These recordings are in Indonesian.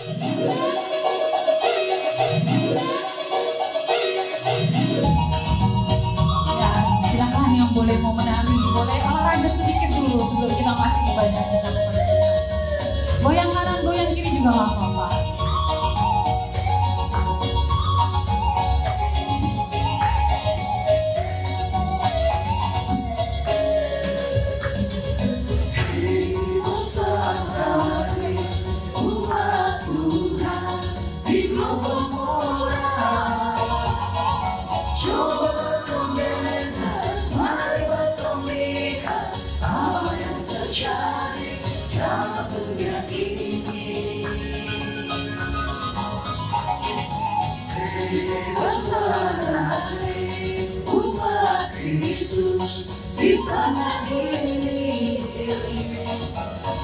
Ya, silakan yang boleh mau menari, boleh olahraga sedikit dulu sebelum kita masuk ibadah kita kepada Tuhan. Goyang kanan, goyang kiri juga nggak apa-apa. Umat Kristus di tanah ini,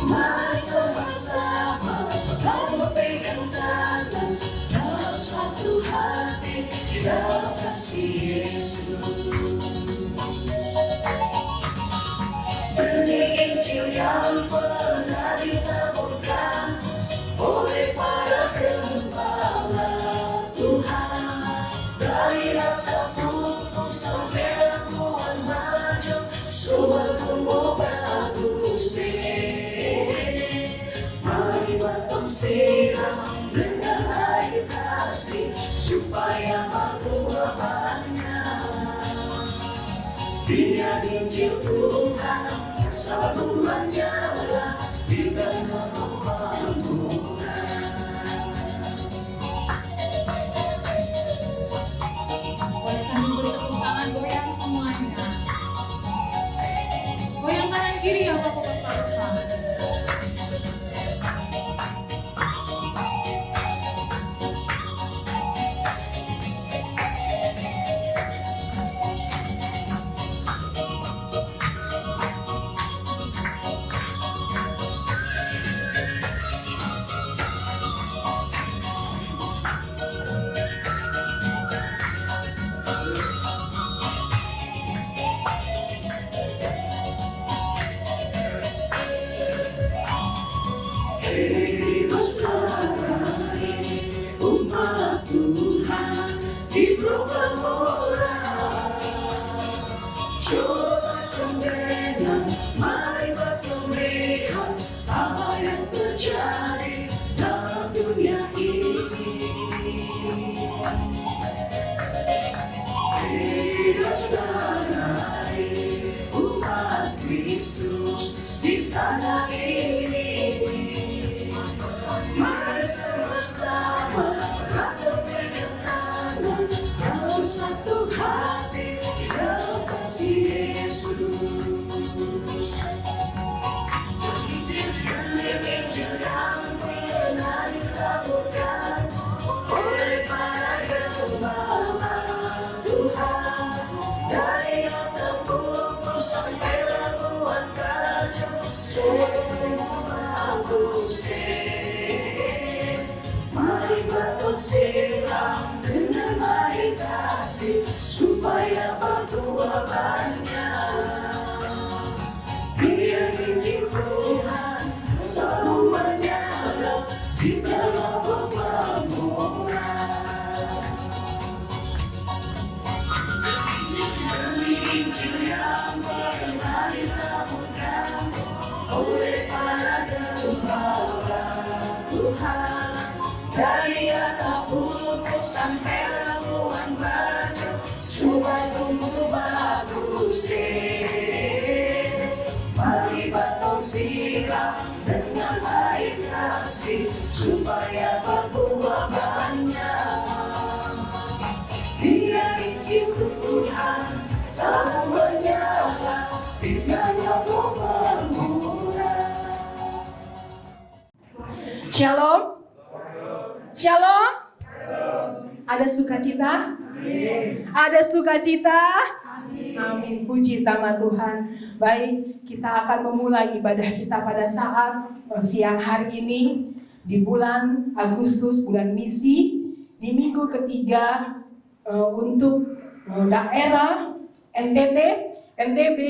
mari sama-sama kita pegang tangan dalam satu hati di dalam kasih Yesus. Benih Injil yang pernah ditaburkan oleh para gembala Tuhan, dari rata pupuk sampai ramuan maju, semua tumbuh bagus. Mari batang siram dengan air kasih, supaya berbuah banyak. Biar Injil Tuhan selalu menyala di tengah pembangunan. Boleh sambil beri tepuk tangan, goyang semuanya. Goyang kanan kiri ya Bapak Bapak. Umat Tuhan di Florida, coba mendengar, mari melihat apa yang terjadi dalam dunia ini. Kita saudara umat Kristus di tanah ini, mari sama-sama kita pegang tangan dalam satu hati di dalam kasih Yesus. Injil yang pernah ditaburkan oleh para gembala Tuhan, dari rata pupuk sampai ramuan kaca, semua bagus. Mari batang siram dengan air kasih, supaya berbuah banyak. Biar Injil Tuhan selalu menyala di dalam pembangunan. Injil yang pernah ditaburkan oleh para gembala Tuhan, dari rata pupuk sampai ramuan baju, semua tumbuh bagus. Mari batang siram dengan air kasih, supaya berbuah banyak. Biar Injil Tuhan selalu menyala di dalam pembangunan. Shalom. Shalom. Ada sukacita? Ada sukacita? Amin. Puji nama Tuhan. Baik, kita akan memulai ibadah kita pada saat siang hari ini di bulan Agustus, bulan misi, di minggu ketiga untuk daerah NTT, NTB,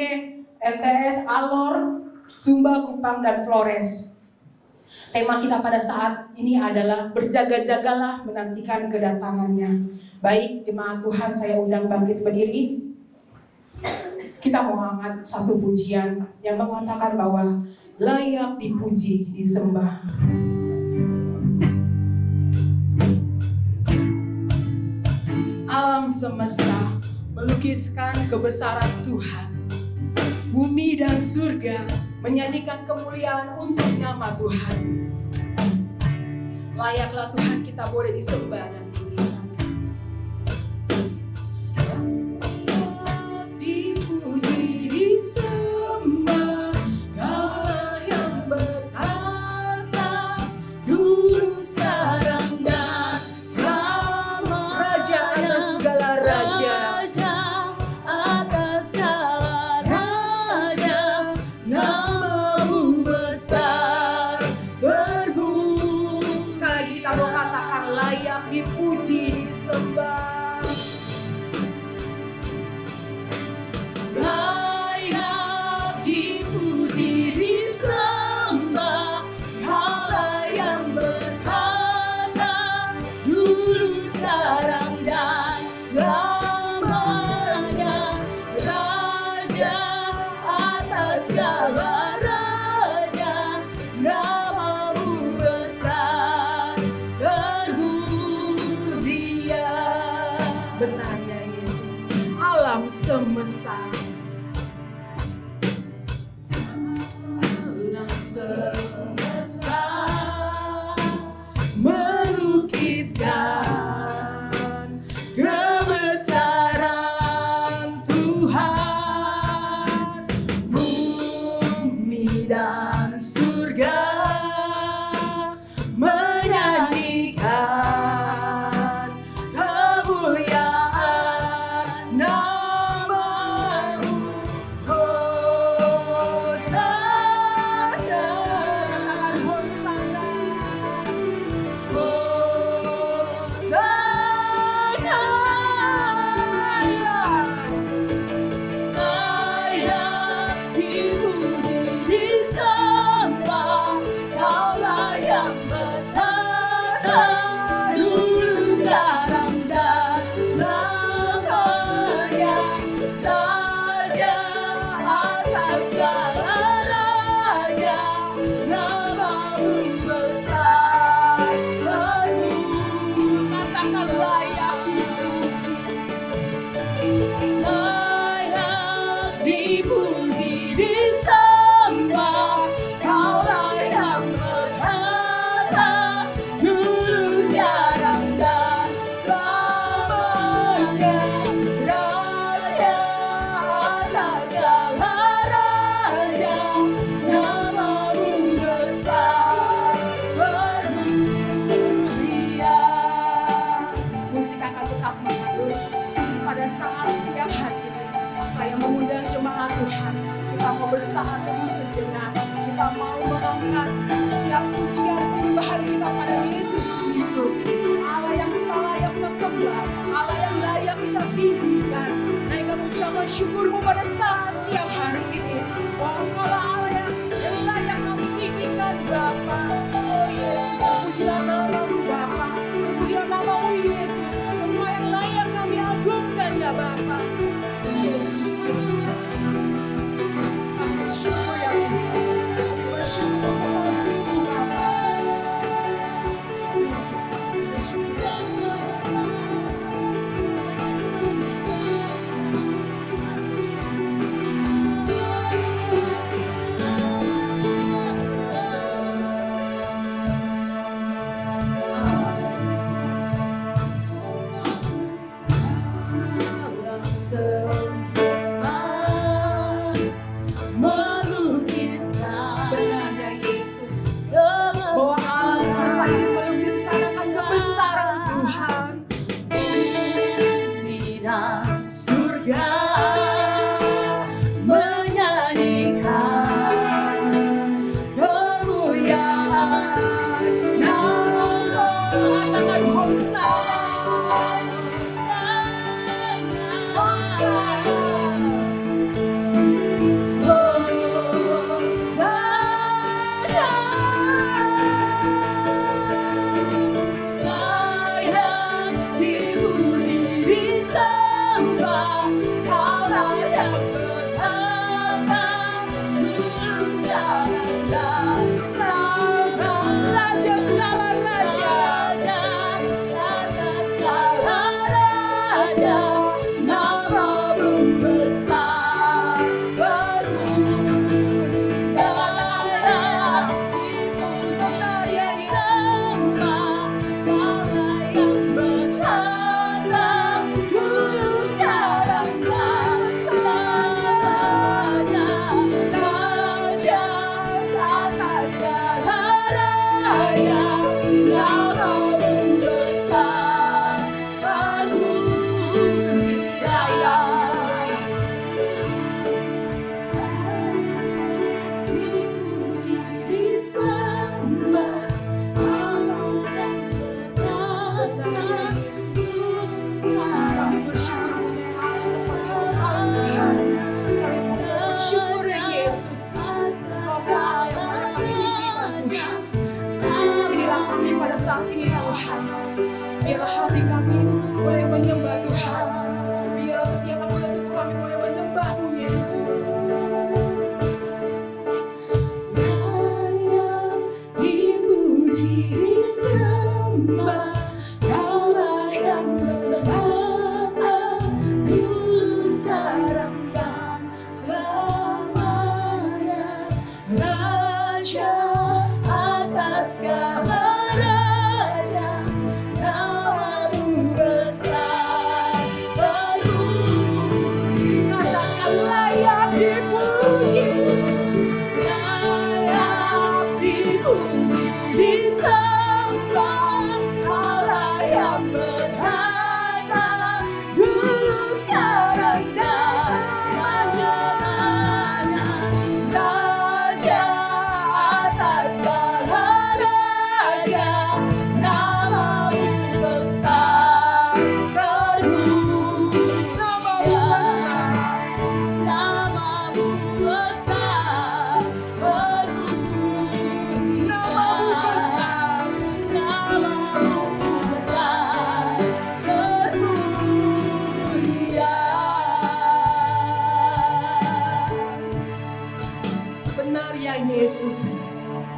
NTS, Alor, Sumba, Kupang, dan Flores. Tema kita pada saat ini adalah berjaga-jagalah menantikan kedatangannya. Baik, jemaat Tuhan, saya undang bangkit berdiri. Kita mau angkat satu pujian yang mengatakan bahwa layak dipuji, disembah. Alam semesta melukiskan kebesaran Tuhan. Bumi dan surga menyanyikan kemuliaan untuk nama Tuhan. Layaklah Tuhan kita boleh disembah dan tinggikan. Dipuji, disembah, Kaulah yang berharta, dulu, sekarang, dan selamanya. Raja atas segala raja. Atas segala raja, namamu besar berbunyi. Sekali lagi kita mau katakan layak dipuji, disembah. Layak dipuji, disembah, Kaulah yang berharta, dulu, sekarang, dan selamanya. Raja atas segala raja, namamu besar bermulia. Benar ya Yesus. Alam semesta. Alam semesta melukiskan kebesaran Tuhan. Bumi dan surga menyanyikan kemuliaan namamu. Hosana, Hosana, Hosana. Layak dipuji, disembah, Kaulah yang bertata, dulu, sekarang, dan selamanya. Raja atas segala raja, namamu besar berbunyi. Katakan layak dipuji. Layak dipuji, disembah, Kaulah yang bertata, dulu, sekarang, dan selamanya. pada saat ini Tuhan. Biarlah hati kami boleh menyembah Tuhan. Biarlah setiap waktu kami boleh menyembah-Mu Yesus. Layak dipuji, disembah, Kaulah yang berhak dulu, sekarang, dan selamanya. Raja atas segala raja, Namamu besar berhuni. Katakan layak dipuji, Layak dipuji, disembah, Kaulah yang berhak dulu, sekarang, dan selamanya. Raja atas segala raja, Namamu besar berhuni. Namamu besar berhuni. Namamu besar berhuni. benar ya Yesus.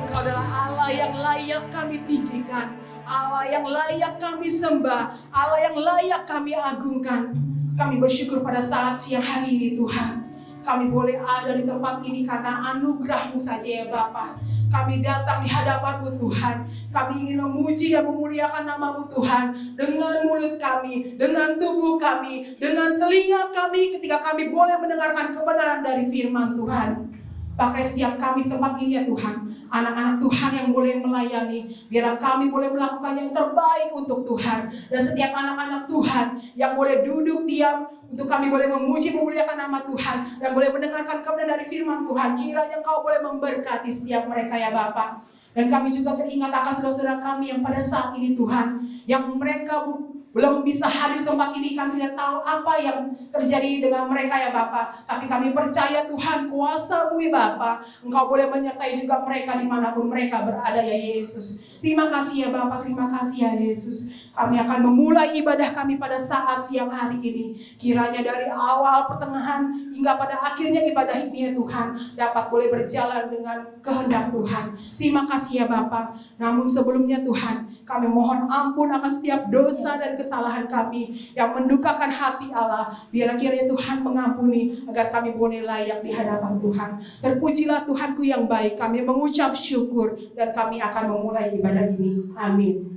Engkau adalah Allah yang layak kami tinggikan, Allah yang layak kami sembah, Allah yang layak kami agungkan. Kami bersyukur pada saat siang hari ini Tuhan. Kami boleh ada di tempat ini karena anugerah-Mu saja ya Bapa. Kami datang di hadapan-Mu Tuhan. Kami ingin memuji dan memuliakan nama-Mu Tuhan. Dengan mulut kami, dengan tubuh kami, dengan telinga kami ketika kami boleh mendengarkan kebenaran dari firman Tuhan. Pakai setiap kami di tempat ini ya Tuhan. Anak-anak Tuhan yang boleh melayani. Biarlah kami boleh melakukan yang terbaik untuk Tuhan. Dan setiap anak-anak Tuhan yang boleh duduk diam untuk kami boleh memuji memuliakan nama Tuhan. Dan boleh mendengarkan kebenaran dari firman Tuhan. Kiranya Engkau boleh memberkati setiap mereka ya Bapa. Dan kami juga teringat akan saudara-saudara kami yang pada saat ini Tuhan. Yang mereka belum bisa hadir di tempat ini, kami tidak tahu apa yang terjadi dengan mereka ya Bapa. Tapi kami percaya Tuhan, kuasa-Mu ya Bapa, Engkau boleh menyertai juga mereka dimanapun mereka berada ya Yesus. Terima kasih ya Bapa, terima kasih ya Yesus. Kami akan memulai ibadah kami pada saat siang hari ini. Kiranya dari awal, pertengahan, hingga pada akhirnya ibadah ini ya Tuhan, dapat boleh berjalan dengan kehendak Tuhan. Terima kasih ya Bapa. Namun sebelumnya Tuhan, kami mohon ampun akan setiap dosa dan kesalahan kami yang mendukakan hati Allah. Biarlah kiranya Tuhan mengampuni agar kami boleh layak di hadapan Tuhan. Terpujilah Tuhanku yang baik. Kami mengucap syukur dan kami akan memulai ibadah ini. Amin.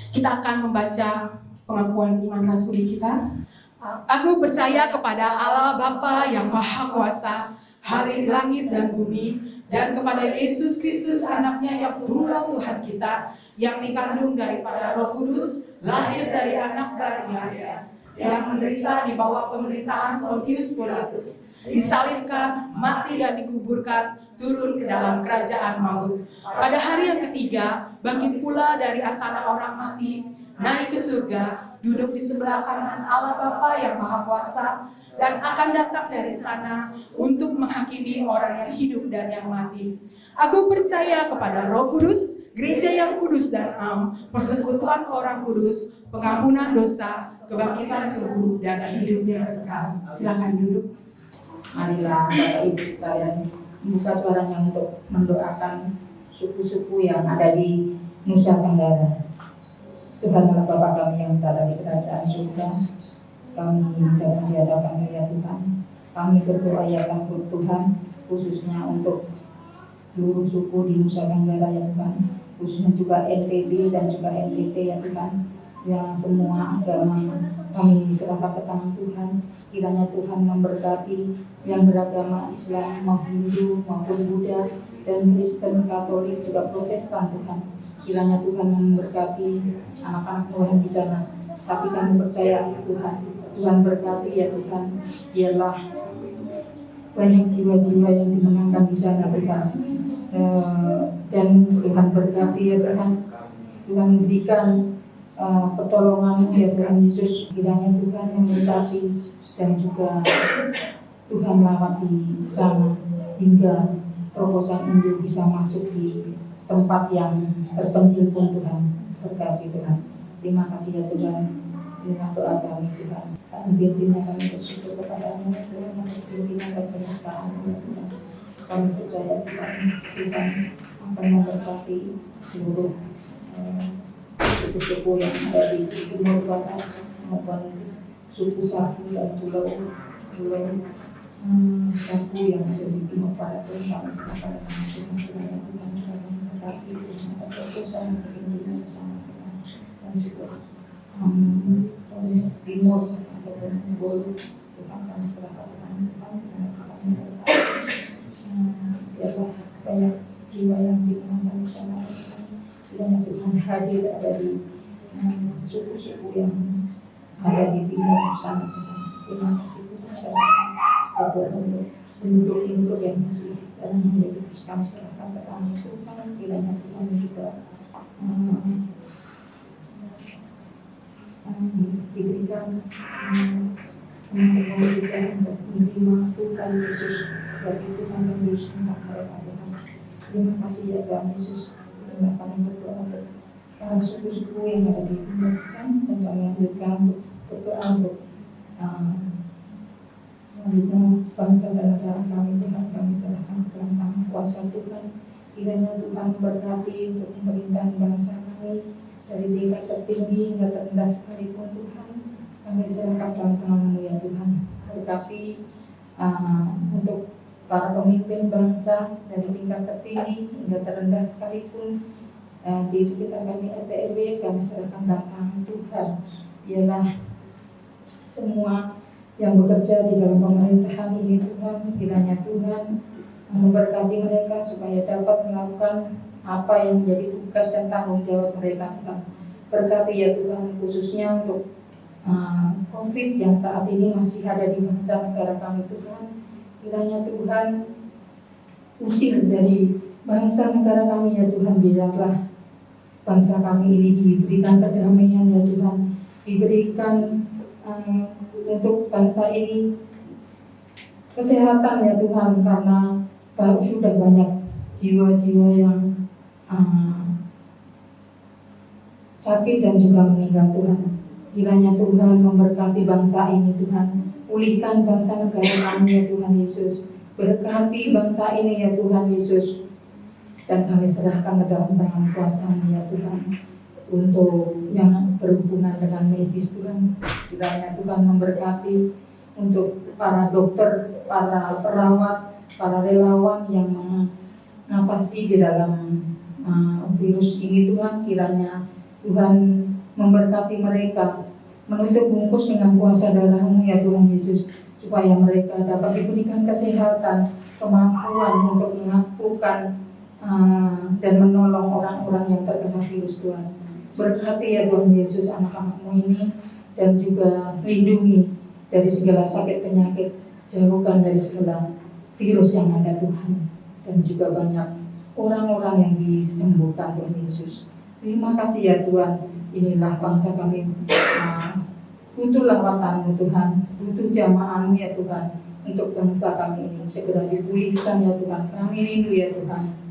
Kita akan membaca pengakuan iman rasuli kita. Aku percaya kepada Allah Bapa yang Maha Kuasa, Hari langit dan bumi, dan kepada Yesus Kristus anaknya yang tunggal Tuhan kita, yang dikandung daripada Roh Kudus, lahir dari anak Maria, yang menderita di bawah pemerintahan Pontius Pilatus, disalibkan, mati dan dikuburkan, turun ke dalam kerajaan maut. Pada hari yang ketiga, bangkit pula dari antara orang mati, naik ke surga, duduk di sebelah kanan Allah Bapa yang Maha Kuasa, dan akan datang dari sana untuk menghakimi orang yang hidup dan yang mati. Aku percaya kepada Roh Kudus, gereja yang kudus dan am, persekutuan orang kudus, pengampunan dosa, kebangkitan tubuh, dan hidup yang kekal. Silakan duduk. Marilah Bapak Ibu sekalian membuka suaranya untuk mendoakan suku-suku yang ada di Nusa Tenggara. Tuhan Allah Bapa kami yang berada di kerajaan surga, kami datang di hadapan ya Tuhan. Kami berdoa ya Tuhan, khususnya untuk seluruh suku di Nusa Tenggara ya Tuhan, khususnya juga NTB dan juga NTT ya Tuhan, yang semua agama kami serahkan ke tangan Tuhan. Kiranya Tuhan memberkati yang beragama Islam, mau Hindu maupun Buddha dan Kristen, Katolik juga Protestan Tuhan. Kiranya Tuhan memberkati anak-anak Tuhan di sana. Tapi kami percaya Tuhan, Tuhan berkati ya Tuhan. Biarlah banyak jiwa-jiwa yang dimenangkan di sana Tuhan. Dan Tuhan berkati ya Tuhan. Tuhan berikan pertolongan ya Tuhan Yesus. Kiranya Tuhan memberkati dan juga Tuhan melawati sana hingga terobosan Injil bisa masuk di tempat yang terpencil pun Tuhan. berkati Tuhan. Terima kasih ya Tuhan. Terima doa kami Tuhan. Bimbingnya kami bersyukur kepada-Mu Tuhan, bimbingnya dan penyertaan-Mu ya Tuhan. Kami percaya Tuhan akan memberkati seluruh suku-suku yang ada di Timur Barat maupun suku Saku dan juga suku yang ada di Timur Barat. Tuhan kami serahkan kepada Tuhan yang Tuhan memberkati Tuhan atas fokus dan keinginan bersama Tuhan dan juga Timur ataupun Bolu. Tuhan kami serahkan kepada Tuhan biarlah banyak jiwa yang dikenal di sana Tuhan. Tuhan hadir ada di suku-suku yang ada di timur sana Tuhan. Terima kasih Tuhan bahwa untuk seluruh hidup yang masih dalam hidup kami serahkan kepada Tuhan. Kiranya Tuhan juga diberikan memberikan untuk menerima Tuhan Yesus bagi Tuhan yang berusaha mereka Tuhan. Terima kasih ya Tuhan Yesus. Sehingga kami berdoa untuk suku-suku yang ada di timur Tuhan, dan kami lanjutkan untuk berdoa untuk selanjutnya bangsa dan negara kami Tuhan. Kami serahkan ke dalam tangan kuasa Tuhan. Kiranya Tuhan memberkati untuk pemerintahan bangsa kami dari tingkat tertinggi hingga terendah sekalipun Tuhan. Kami serahkan dalam tangan-Mu ya Tuhan. Berkati untuk para pemimpin bangsa dari tingkat tertinggi hingga terendah sekalipun di sekitar kami RT/RW, kami serahkan dalam tangan Tuhan. Ialah semua yang bekerja di dalam pemerintahan ini Tuhan, kiranya Tuhan memberkati mereka supaya dapat melakukan apa yang menjadi tugas dan tanggung jawab mereka Tuhan. Berkati ya Tuhan, khususnya untuk COVID yang saat ini masih ada di bangsa negara kami Tuhan. Kiranya Tuhan usir dari bangsa negara kami ya Tuhan. Biarlah bangsa kami ini diberikan kedamaian ya Tuhan. Diberikan untuk bangsa ini kesehatan ya Tuhan. Karena sudah banyak jiwa-jiwa yang sakit dan juga meninggal Tuhan. Kiranya Tuhan memberkati bangsa ini Tuhan. Pulihkan bangsa negara kami ya Tuhan Yesus. Berkati bangsa ini ya Tuhan Yesus. Dan kami serahkan ke dalam tangan kuasa-Mu ya Tuhan. Untuk yang berhubungan dengan medis Tuhan. Kiranya Tuhan memberkati untuk para dokter, para perawat, para relawan yang mengawasi di dalam virus ini Tuhan. Kiranya Tuhan memberkati mereka, menutup bungkus dengan kuasa darah-Mu ya Tuhan Yesus, supaya mereka dapat diberikan kesehatan, kemampuan untuk melakukan dan menolong orang-orang yang terkena virus Tuhan. Berkati ya Tuhan Yesus anak-anak-Mu ini, dan juga lindungi dari segala sakit penyakit, jauhkan dari segala virus yang ada Tuhan, dan juga banyak orang-orang yang disembuhkan Tuhan Yesus. Terima kasih ya Tuhan. Inilah bangsa kami butuh lawatan-Mu Tuhan, butuh jamaah-Mu ya Tuhan, untuk bangsa kami ini segera dipulihkan ya Tuhan. Kami rindu ya Tuhan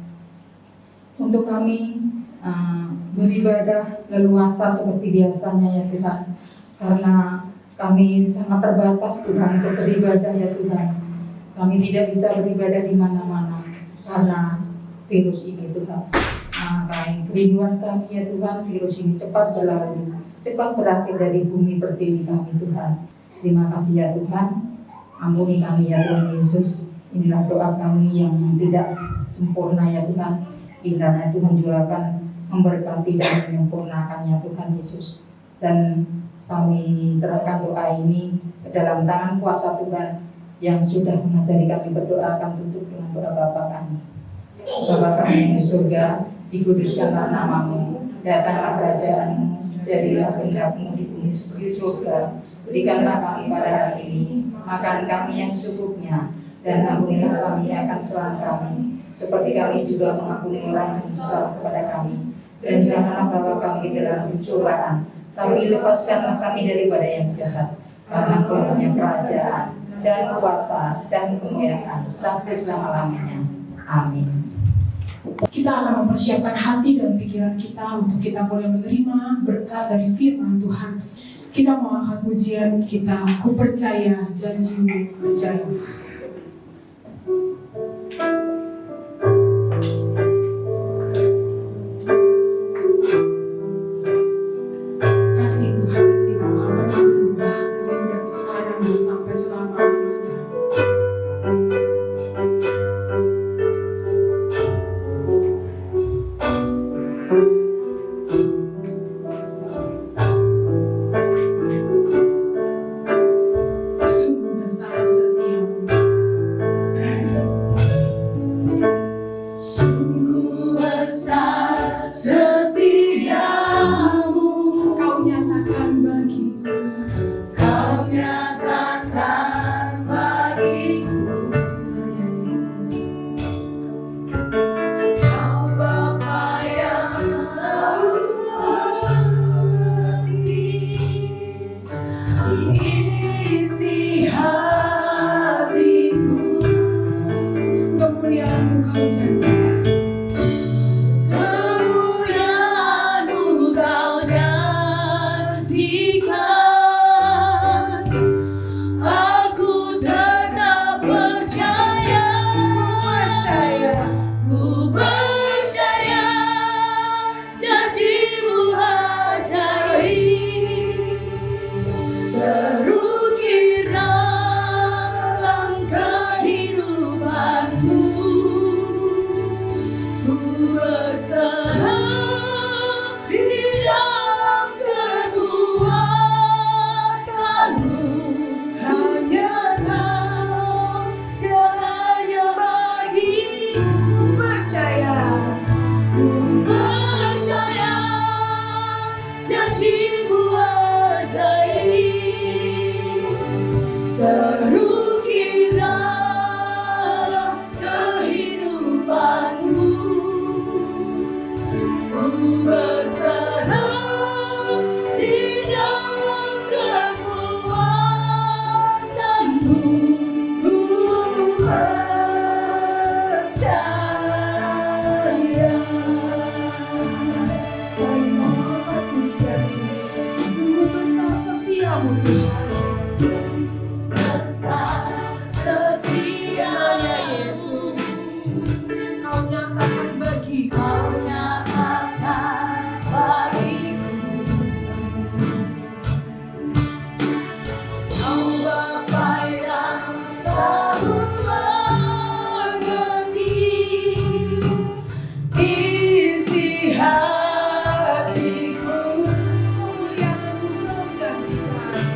untuk kami beribadah leluasa seperti biasanya ya Tuhan, karena kami sangat terbatas Tuhan untuk beribadah ya Tuhan. Kami tidak bisa beribadah di mana-mana karena virus ini Tuhan. Kerinduan kami ya Tuhan, virus ini cepat berlalu, cepat berakhir dari bumi pertiwi kami Tuhan. Terima kasih ya Tuhan, ampuni kami ya Tuhan Yesus. Inilah doa kami yang tidak sempurna ya Tuhan. Kiranya Tuhan juga akan memberkati dan menyempurnakan ya Tuhan Yesus. Dan kami serahkan doa ini ke dalam tangan kuasa Tuhan yang sudah mengajari kami berdoa. Akan tutup dengan doa Bapa kami. Bapa kami yang di surga, dikuduskanlah nama-Mu, datanglah kerajaan-Mu, jadilah kehendak-Mu di bumi seperti surga. Berikanlah kami pada hari ini makan kami yang secukupnya, dan ampunilah kami akan kesalahan kami, seperti kami juga mengampuni orang yang bersalah kepada kami. Dan janganlah bawa kami ke dalam pencobaan, tapi lepaskanlah kami daripada yang jahat. Karena Engkau punya kerajaan dan, dan kuasa dan kemuliaan sampai selama-lamanya. Amin. Kita akan mempersiapkan hati dan pikiran kita untuk kita boleh menerima berkat dari firman Tuhan. Kita mau angkat pujian kita, ku percaya janjimu percaya. Kasih Tuhan tidak akan pernah berubah dari sekarang sampai selama-lamanya. Sungguh besar setiamu. Sungguh besar setiamu, Kau nyatakan bagiku. Kau nyatakan bagiku. Yesus. Kau Bapa yang selalu isi hatiku. Kemuliaan-Mu Kau janjikan. Kemuliaan-Mu Kau janjikan. Aku tetap percaya. Ku percaya janji-Mu ajaib. Terukir dalam kehidupanku. Ku berserah di dalam kekuatan-Mu. Hanya Kau segalanya bagiku. Ku percaya janji-Mu ajaib. Terukir dalam kehidupanku. Ku berserah di dalam kekuatan-Mu. Ku percaya. Selain menghormat pujian ini, sungguh besar setiamu Tuhan. Besar setianya Yesus. Kau nyatakan bagiku. Kau nyatakan bagiku. Kau Bapa yang selalu mengerti isi hatiku. Kemuliaan-Mu Kau janjikan.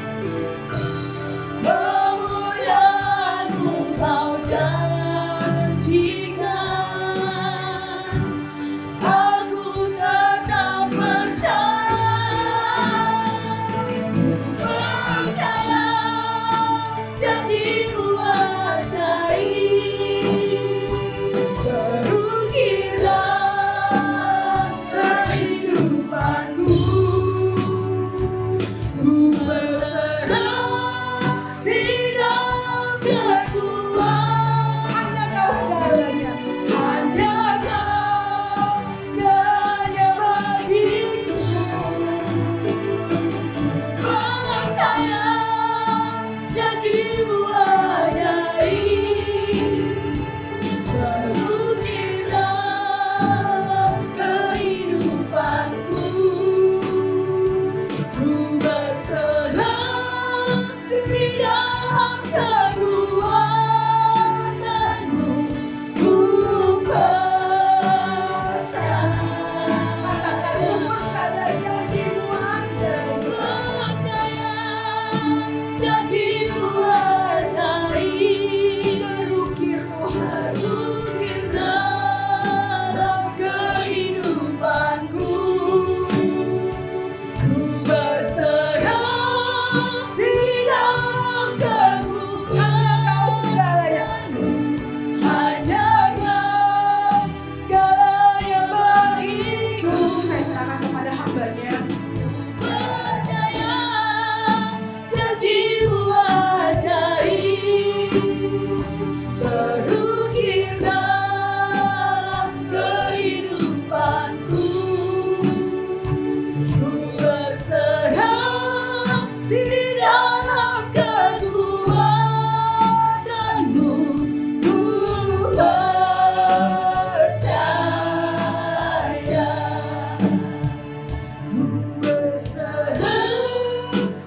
berserah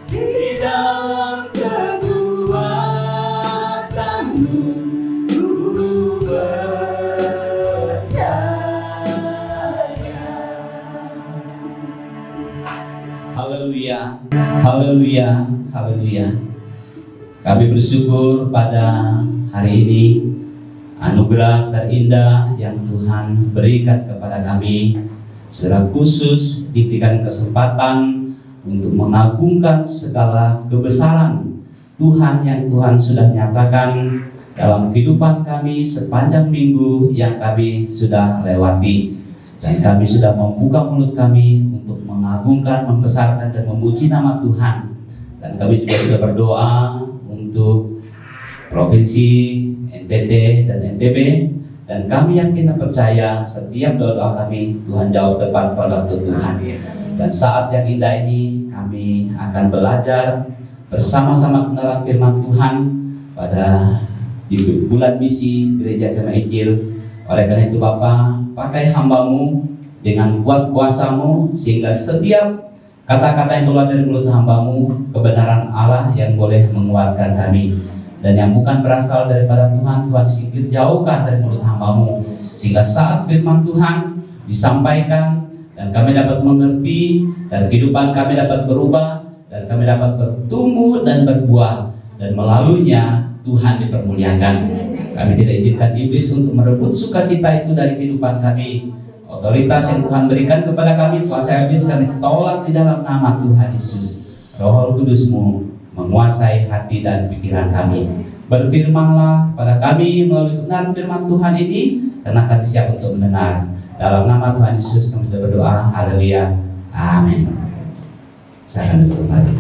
di dalam kekuatanmu, ku percaya. Haleluya, haleluya, haleluya. Kami bersyukur pada hari ini anugerah terindah yang Tuhan berikan kepada kami. Secara khusus diberikan kesempatan untuk mengagungkan segala kebesaran Tuhan yang Tuhan sudah nyatakan dalam kehidupan kami sepanjang minggu yang kami sudah lewati. Dan kami sudah membuka mulut kami untuk mengagungkan, membesarkan, dan memuji nama Tuhan. Dan kami juga sudah berdoa untuk Provinsi NTT dan NTB. Dan kami yakin dan percaya setiap doa kami Tuhan jawab tepat pada Tuhan. Dan saat yang indah ini kami akan belajar bersama-sama kebenaran firman Tuhan pada di bulan misi Gereja Kema Injil. Oleh karena itu Bapa, pakai hamba-Mu dengan kuat kuasa-Mu sehingga setiap kata-kata yang keluar dari mulut hamba-Mu kebenaran Allah yang boleh menguatkan kami. Dan yang bukan berasal daripada Tuhan, Tuhan singkir jauhkan dari mulut hamba-Mu sehingga saat firman Tuhan disampaikan dan kami dapat mengerti dan kehidupan kami dapat berubah dan kami dapat bertumbuh dan berbuah dan melaluinya Tuhan dipermuliakan. Kami tidak izinkan iblis untuk merebut sukacita itu dari kehidupan kami. Otoritas yang Tuhan berikan kepada kami, kuasa iblis kami tolak di dalam nama Tuhan Yesus. Roh Kudus-Mu menguasai hati dan pikiran kami. Berfirmanlah kepada kami melalui kebenaran firman Tuhan ini, karena kami siap untuk mendengar. Dalam nama Tuhan Yesus kami berdoa. Haleluya. Amin. Saya akan duduk kembali.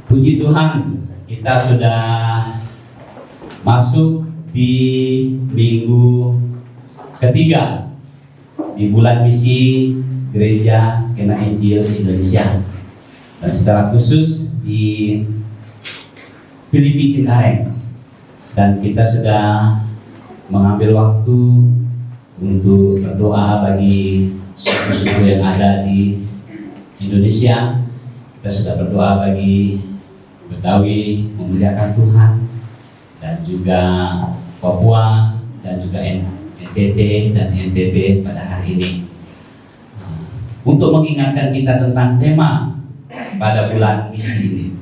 Puji Tuhan, kita sudah masuk di minggu ketiga di bulan misi Gereja Kema Injil Indonesia, dan secara khusus di Filipi Cengkareng. Dan kita sudah mengambil waktu untuk berdoa bagi suku-suku yang ada di Indonesia. Kita sudah berdoa bagi Betawi memuliakan Tuhan, dan juga Papua, dan juga NTT dan NTB pada hari ini, untuk mengingatkan kita tentang tema pada bulan misi ini.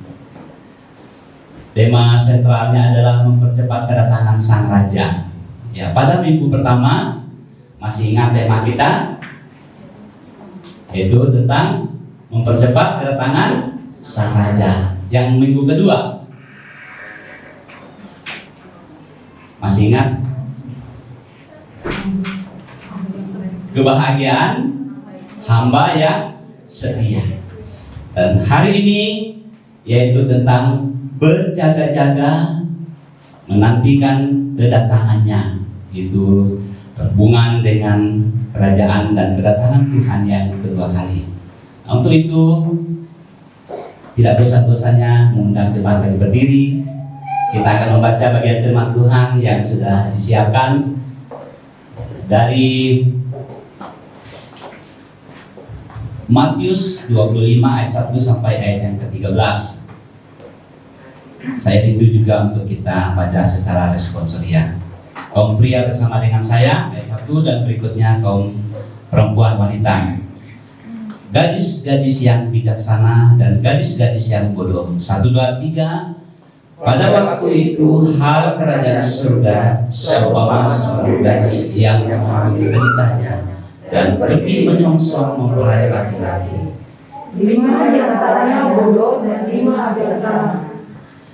Tema sentralnya adalah mempercepat kedatangan Sang Raja. Ya, pada minggu pertama masih ingat tema kita, yaitu tentang mempercepat kedatangan Sang Raja. Yang minggu kedua masih ingat? Kebahagiaan hamba yang setia. Dan hari ini yaitu tentang berjaga-jaga menantikan kedatangannya, itu berhubungan dengan kerajaan dan kedatangan Tuhan yang kedua kali. Nah, untuk itu tidak bosan-bosannya mengundang jemaat kami berdiri. Kita akan membaca bagian firman Tuhan yang sudah disiapkan dari Matius 25 ayat 1 sampai ayat yang ke-13. Saya rindu juga untuk kita baca secara responsoria. Kaum pria bersama dengan saya ayat 1, dan berikutnya kaum perempuan wanita. Gadis-gadis yang bijaksana dan gadis-gadis yang bodoh. 1, 2, 3. Pada waktu itu hal kerajaan surga seumpama seorang gadis yang menghamili pelitanya dan pergi menyongsong mempelai laki-laki. 5 di antaranya bodoh dan 5 bijaksana.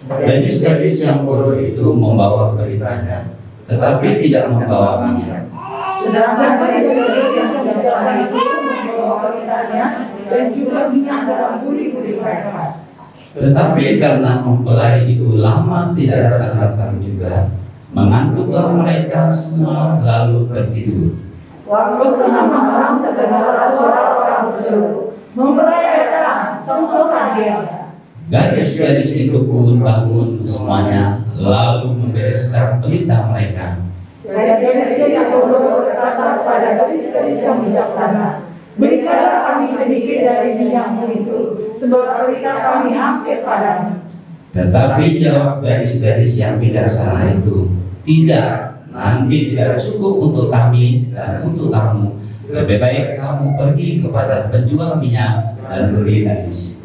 Gadis-gadis yang bodoh itu membawa pelitanya, tetapi tidak membawa minyak. Sedangkan gadis-gadis yang bijaksana itu membawa pelitanya dan juga minyak dalam budi-budi mereka. Tetapi karena mempelai itu lama tidak datang juga, mengantuklah mereka semua lalu tertidur. Waktu tengah malam terdengarlah suara orang berseru, "Mempelai datang, songsonglah dia." Gadis-gadis itu pun bangun semuanya, lalu membereskan pelita mereka. Gadis-gadis yang bodoh berkata kepada gadis-gadis yang bijaksana, berikanlah kami sedikit dari minyakmu itu, sebab berikan kami hampir padamu. Tetapi jawab gadis-gadis yang bijaksana itu, tidak, nanti tidak cukup untuk kami dan untuk kamu. Lebih baik kamu pergi kepada penjual minyak dan beli gadis.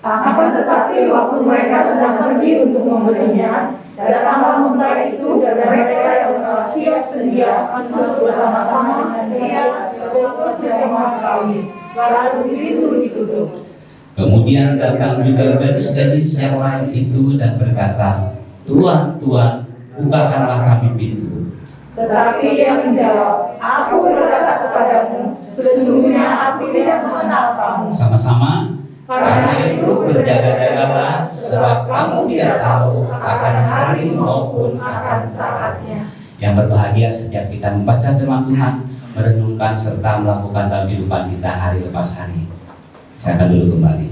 Akan tetapi waktu mereka sedang pergi untuk membelinya, datanglah mempelai itu dan mereka yang telah siap sedia masuk bersama-sama dengan dia ke jemaah kawin. Lalu pintu ditutup. Kemudian datang juga gadis-gadis yang lain itu dan berkata, Tuan, Tuan, bukakanlah kami pintu. Tetapi ia menjawab, aku berkata kepadamu, sesungguhnya aku tidak mengenal kamu. Sama-sama, karena itu berjaga-jagalah, sebab kamu tidak tahu akan hari maupun akan saatnya. Yang berbahagia setiap kita membaca firman Tuhan, merenungkan serta melakukan dalam kehidupan kita hari lepas hari. Saya akan dulu kembali.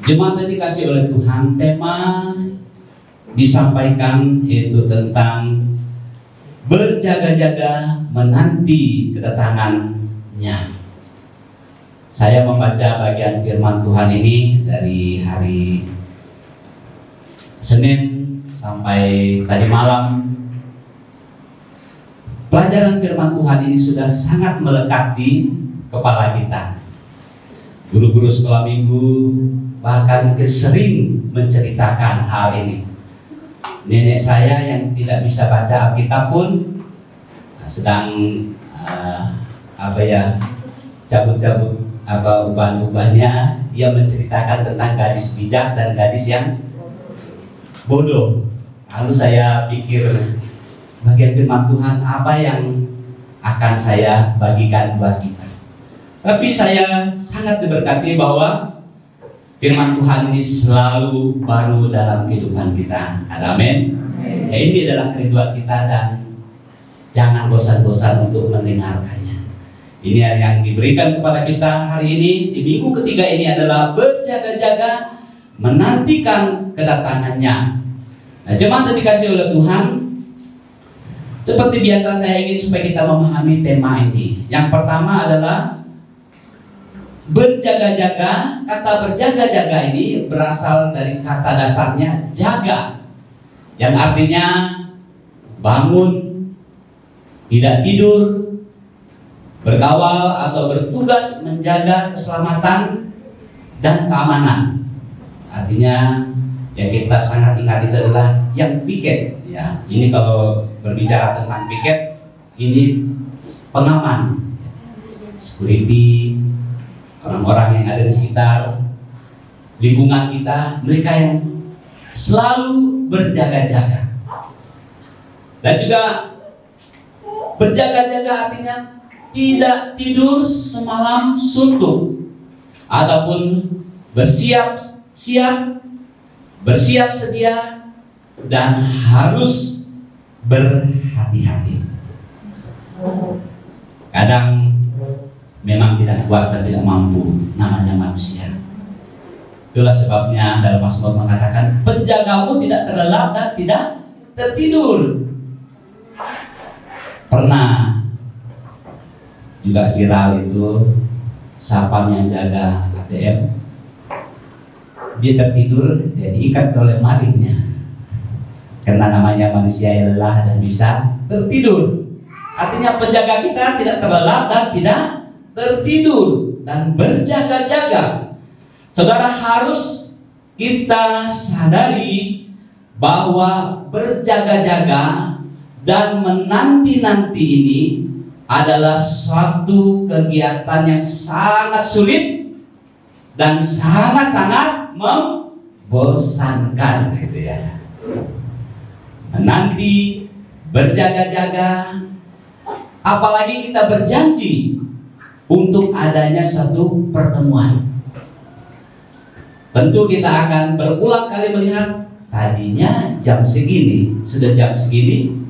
Jemaat yang dikasih oleh Tuhan, tema disampaikan yaitu tentang berjaga-jaga menanti kedatangannya. Saya membaca bagian firman Tuhan ini dari hari Senin sampai tadi malam. Pelajaran firman Tuhan ini sudah sangat melekat di kepala kita. Guru-guru sekolah minggu bahkan sering menceritakan hal ini. Nenek saya yang tidak bisa baca Alkitab pun sedang cabut-cabut ubah-ubahnya, dia menceritakan tentang gadis bijak dan gadis yang bodoh. Lalu saya pikir, bagian firman Tuhan apa yang akan saya bagikan buat kita. Tapi saya sangat diberkati bahwa firman Tuhan ini selalu baru dalam kehidupan kita. Amin. Ya, ini adalah kerinduan kita dan jangan bosan-bosan untuk mendengarkannya. Ini yang diberikan kepada kita hari ini. Di minggu ketiga ini adalah berjaga-jaga menantikan kedatangannya. Nah, jemaat yang dikasih oleh Tuhan, seperti biasa saya ingin supaya kita memahami tema ini. Yang pertama adalah berjaga-jaga. Kata berjaga-jaga ini berasal dari kata dasarnya jaga, yang artinya bangun, tidak tidur, berkawal atau bertugas menjaga keselamatan dan keamanan. Artinya yang kita sangat ingat itu adalah yang piket. Ya, ini kalau berbicara tentang piket, ini pengaman, security, orang-orang yang ada di sekitar lingkungan kita, mereka yang selalu berjaga-jaga. Dan juga berjaga-jaga artinya tidak tidur semalam suntuk, ataupun bersiap sedia dan harus berhati-hati. Kadang memang tidak kuat dan tidak mampu, namanya manusia. Itulah sebabnya dalam Mazmur mengatakan, penjagamu tidak terlelap dan tidak tertidur. Pernah juga viral itu sapam yang jaga ATM, dia tertidur, dia diikat oleh malingnya. Karena namanya manusia yang lelah dan bisa tertidur. Artinya penjaga kita tidak terlelap dan tidak tertidur dan berjaga-jaga. Saudara, harus kita sadari bahwa berjaga-jaga dan menanti-nanti ini adalah suatu kegiatan yang sangat sulit dan sangat-sangat membosankan, gitu ya. Menanti, berjaga-jaga, apalagi kita berjanji untuk adanya satu pertemuan. Tentu kita akan berulang kali melihat, tadinya jam segini, sudah jam segini.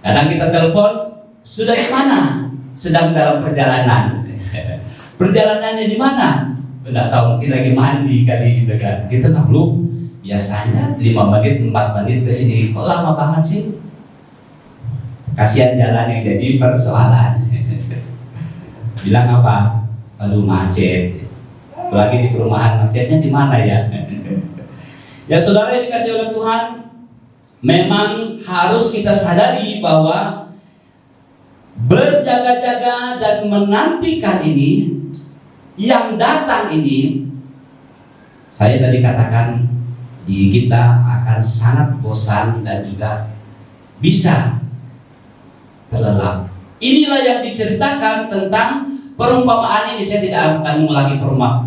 Kadang kita telepon, sudah di mana? Sedang dalam perjalanan. Perjalanannya di mana? Tidak tahu, mungkin lagi mandi kali gitu kan. Kita nggak perlu, biasanya 5 menit, 4 menit ke sini. Kok lama banget sih? Kasihan jalan yang jadi persoalan. Bilang apa? Aduh macet. Lagi di perumahan, macetnya di mana ya? Ya saudara yang dikasih oleh Tuhan, memang harus kita sadari bahwa berjaga-jaga dan menantikan ini, yang datang ini, saya tadi katakan di kita akan sangat bosan dan juga bisa terlelap. Inilah yang diceritakan tentang perumpamaan ini. Saya tidak akan mengulangi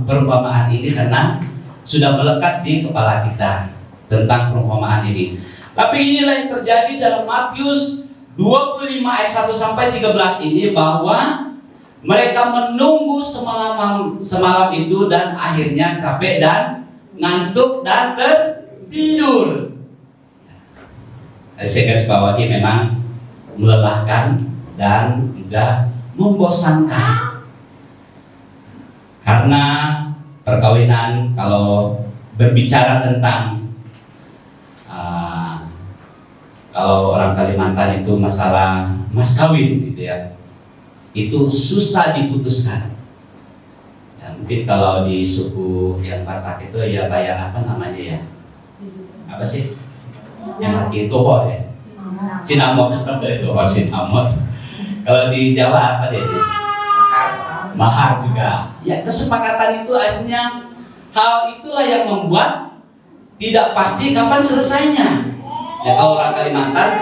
perumpamaan ini karena sudah melekat di kepala kita tentang perumpamaan ini. Tapi inilah yang terjadi dalam Matius 25 ayat 1 sampai 13 ini, bahwa mereka menunggu semalam itu dan akhirnya capek dan ngantuk dan tertidur. Saya garis bawahi memang melelahkan dan juga membosankan. Karena perkawinan, kalau berbicara tentang kalau orang Kalimantan itu masalah mas kawin gitu ya, itu susah diputuskan. Ya, mungkin kalau di suku yang Batak itu ya bayar apa namanya ya? Apa sih? Yang laki toho ya? Sinamot. Toho sinamot. Kalau di Jawa apa dia? Mahar juga. Ya, kesepakatan itu akhirnya hal itulah yang membuat tidak pasti kapan selesainya. Ya, kalau orang Kalimantan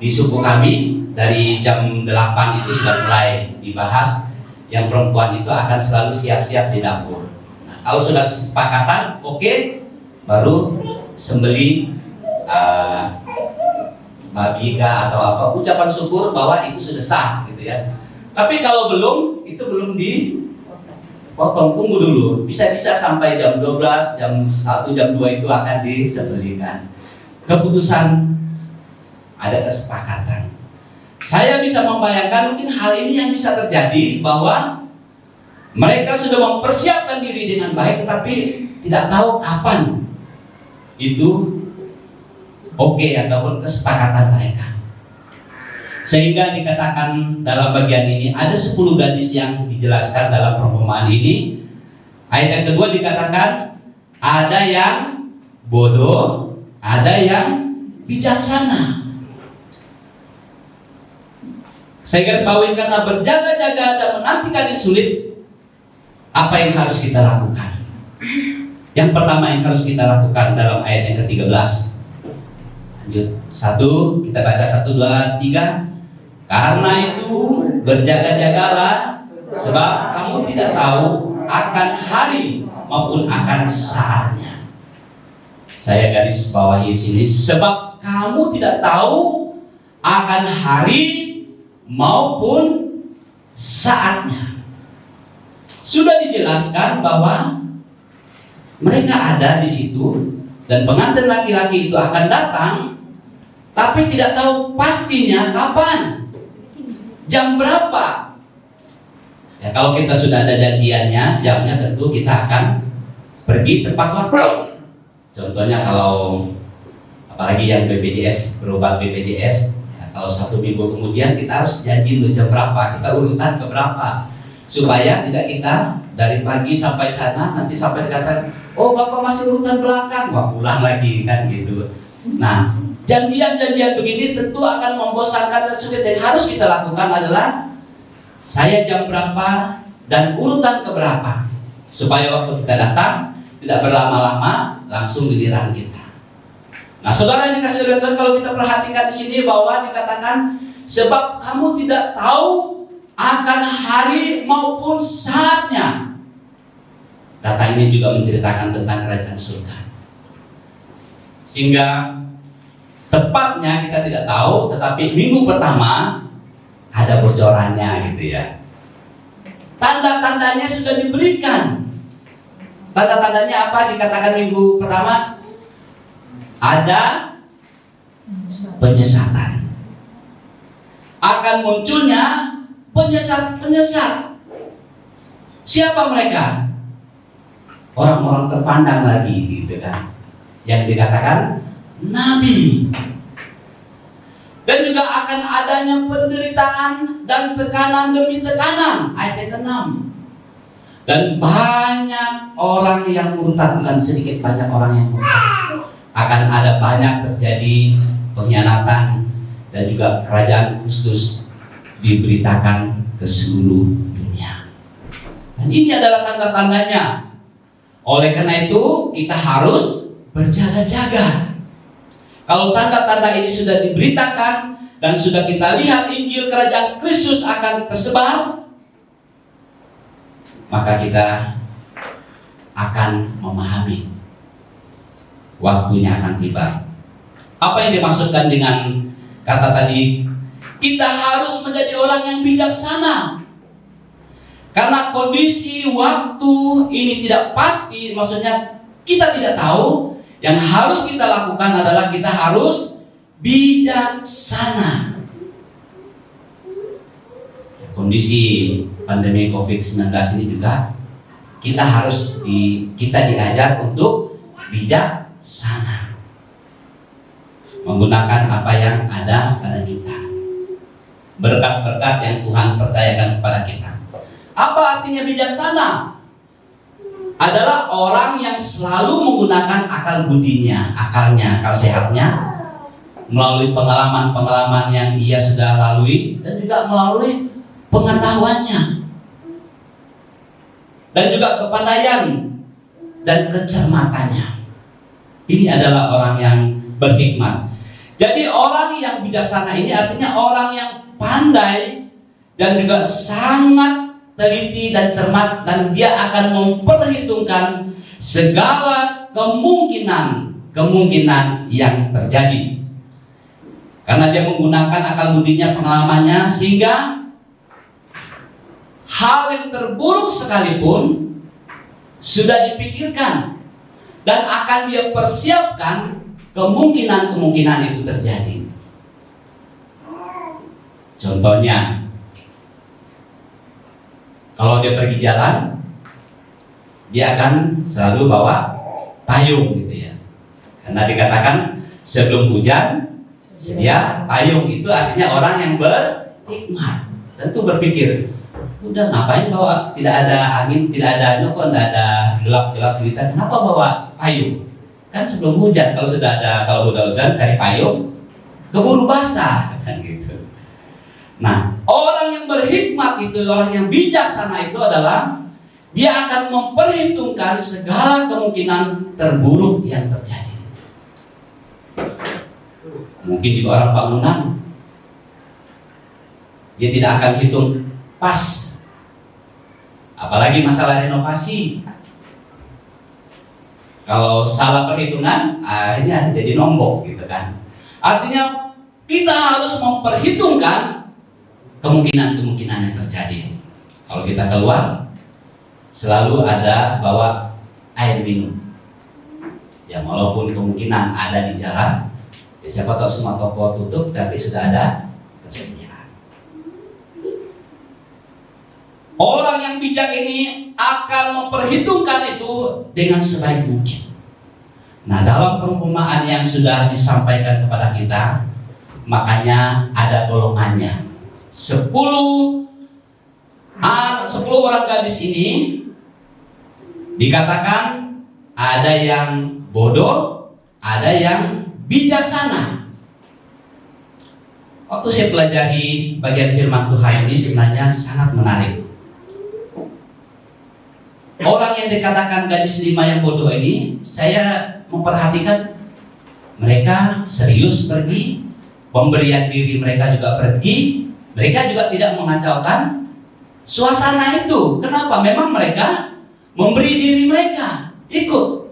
di suku kami dari jam 8 itu sudah mulai dibahas, yang perempuan itu akan selalu siap-siap di dapur. Nah, kalau sudah kesepakatan, oke, baru sembeli babi kah atau apa, ucapan syukur bahwa itu sudah sah gitu ya. Tapi kalau belum, itu belum dipotong, tunggu dulu. Bisa-bisa sampai jam 12, jam 1, jam 2 itu akan disembelikan. Keputusan, ada kesepakatan. Saya bisa membayangkan mungkin hal ini yang bisa terjadi, bahwa mereka sudah mempersiapkan diri dengan baik, tetapi tidak tahu kapan itu oke ataupun kesepakatan mereka. Sehingga dikatakan dalam bagian ini ada 10 gadis yang dijelaskan dalam perumpamaan ini. Ayat yang kedua dikatakan ada yang bodoh, ada yang bijaksana. Saya garis bawahi, karena berjaga-jaga dan menantikan yang sulit, apa yang harus kita lakukan? Yang pertama yang harus kita lakukan dalam ayat yang ke-13. Lanjut. 1, kita baca 1, 2, 3. Karena itu berjaga-jagalah, sebab kamu tidak tahu akan hari maupun akan saatnya. Saya garis bawahi sini, sebab kamu tidak tahu akan hari maupun saatnya. Sudah dijelaskan bahwa mereka ada di situ dan pengantin laki-laki itu akan datang, tapi tidak tahu pastinya kapan, jam berapa. Ya, kalau kita sudah ada janjiannya, jamnya tentu kita akan pergi tepat waktu. Contohnya kalau apalagi yang BPJS, berobat BPJS, ya, kalau 1 minggu kemudian kita harus janji jam berapa, kita urutan ke berapa, supaya tidak kita dari pagi sampai sana nanti sampai dikatakan, oh bapak masih urutan belakang, wah pulang lagi kan gitu. Nah, janjian-janjian begini tentu akan membosankan dan sulit. Yang harus kita lakukan adalah saya jam berapa dan urutan ke berapa, supaya waktu kita datang tidak berlama-lama, langsung giliran kita. Nah, saudara yang dikasih oleh Tuhan, kalau kita perhatikan di sini bahwa dikatakan sebab kamu tidak tahu akan hari maupun saatnya. Data ini juga menceritakan tentang kerajaan surga. Sehingga tepatnya kita tidak tahu, tetapi minggu pertama ada bocorannya gitu ya. Tanda-tandanya sudah diberikan. Tanda-tandanya apa? Dikatakan minggu pertama ada penyesatan. Akan munculnya penyesat-penyesat. Siapa mereka? Orang-orang terpandang lagi gitu kan. Yang dikatakan nabi. Dan juga akan adanya penderitaan dan tekanan demi tekanan. Ayat yang ke-6. Dan banyak orang yang murtad, bukan sedikit, banyak orang yang murtad. Akan ada banyak terjadi pengkhianatan, dan juga kerajaan Kristus diberitakan ke seluruh dunia. Dan ini adalah tanda-tandanya. Oleh karena itu kita harus berjaga-jaga. Kalau tanda-tanda ini sudah diberitakan dan sudah kita lihat Injil kerajaan Kristus akan tersebar, maka kita akan memahami waktunya akan tiba. Apa yang dimaksudkan dengan kata tadi? Kita harus menjadi orang yang bijaksana. Karena kondisi waktu ini tidak pasti, maksudnya kita tidak tahu. Yang harus kita lakukan adalah kita harus bijaksana. Kondisi pandemi COVID-19 ini juga kita diajar untuk bijaksana, menggunakan apa yang ada pada kita, berkat-berkat yang Tuhan percayakan kepada kita. Apa artinya bijaksana? Adalah orang yang selalu menggunakan akal budinya, akalnya, akal sehatnya, melalui pengalaman-pengalaman yang ia sudah lalui, dan juga melalui pengetahuannya, dan juga kepandaian dan kecermatannya. Ini adalah orang yang berhikmat. Jadi orang yang bijaksana ini artinya orang yang pandai dan juga sangat teliti dan cermat, dan dia akan memperhitungkan segala kemungkinan yang terjadi. Karena dia menggunakan akal budinya, pengalamannya, sehingga hal yang terburuk sekalipun sudah dipikirkan dan akan dia persiapkan kemungkinan itu terjadi. Contohnya, kalau dia pergi jalan, dia akan selalu bawa payung gitu ya. Karena dikatakan sebelum hujan sedia payung. Itu artinya orang yang berhikmat. Tentu berpikir, udah ngapain bawa, tidak ada angin, tidak ada kok tidak ada gelap-gelap cerita, kenapa bawa payung? Kan sebelum hujan, kalau udah hujan cari payung, keburu basah kan gitu. Nah, orang yang berhikmat itu, orang yang bijaksana itu adalah dia akan memperhitungkan segala kemungkinan terburuk yang terjadi. Mungkin juga orang bangunan, dia tidak akan hitung pas, apalagi masalah renovasi. Kalau salah perhitungan, akhirnya jadi nombok gitu kan. Artinya kita harus memperhitungkan kemungkinan yang terjadi. Kalau kita keluar, selalu ada bawa air minum. Ya walaupun kemungkinan ada di jalan, ya siapa tahu semua toko tutup, tapi sudah ada persediaan. Orang yang bijak ini akan memperhitungkan itu dengan sebaik mungkin. Nah, dalam perumpamaan yang sudah disampaikan kepada kita, makanya ada golongannya. 10 orang gadis ini dikatakan ada yang bodoh, ada yang bijaksana. Waktu saya pelajari bagian firman Tuhan ini sebenarnya sangat menarik. Orang yang dikatakan gadis 5 yang bodoh ini, saya memperhatikan mereka serius pergi, pemberian diri mereka juga pergi. Mereka juga tidak mengacaukan suasana itu. Kenapa? Memang mereka memberi diri mereka, ikut.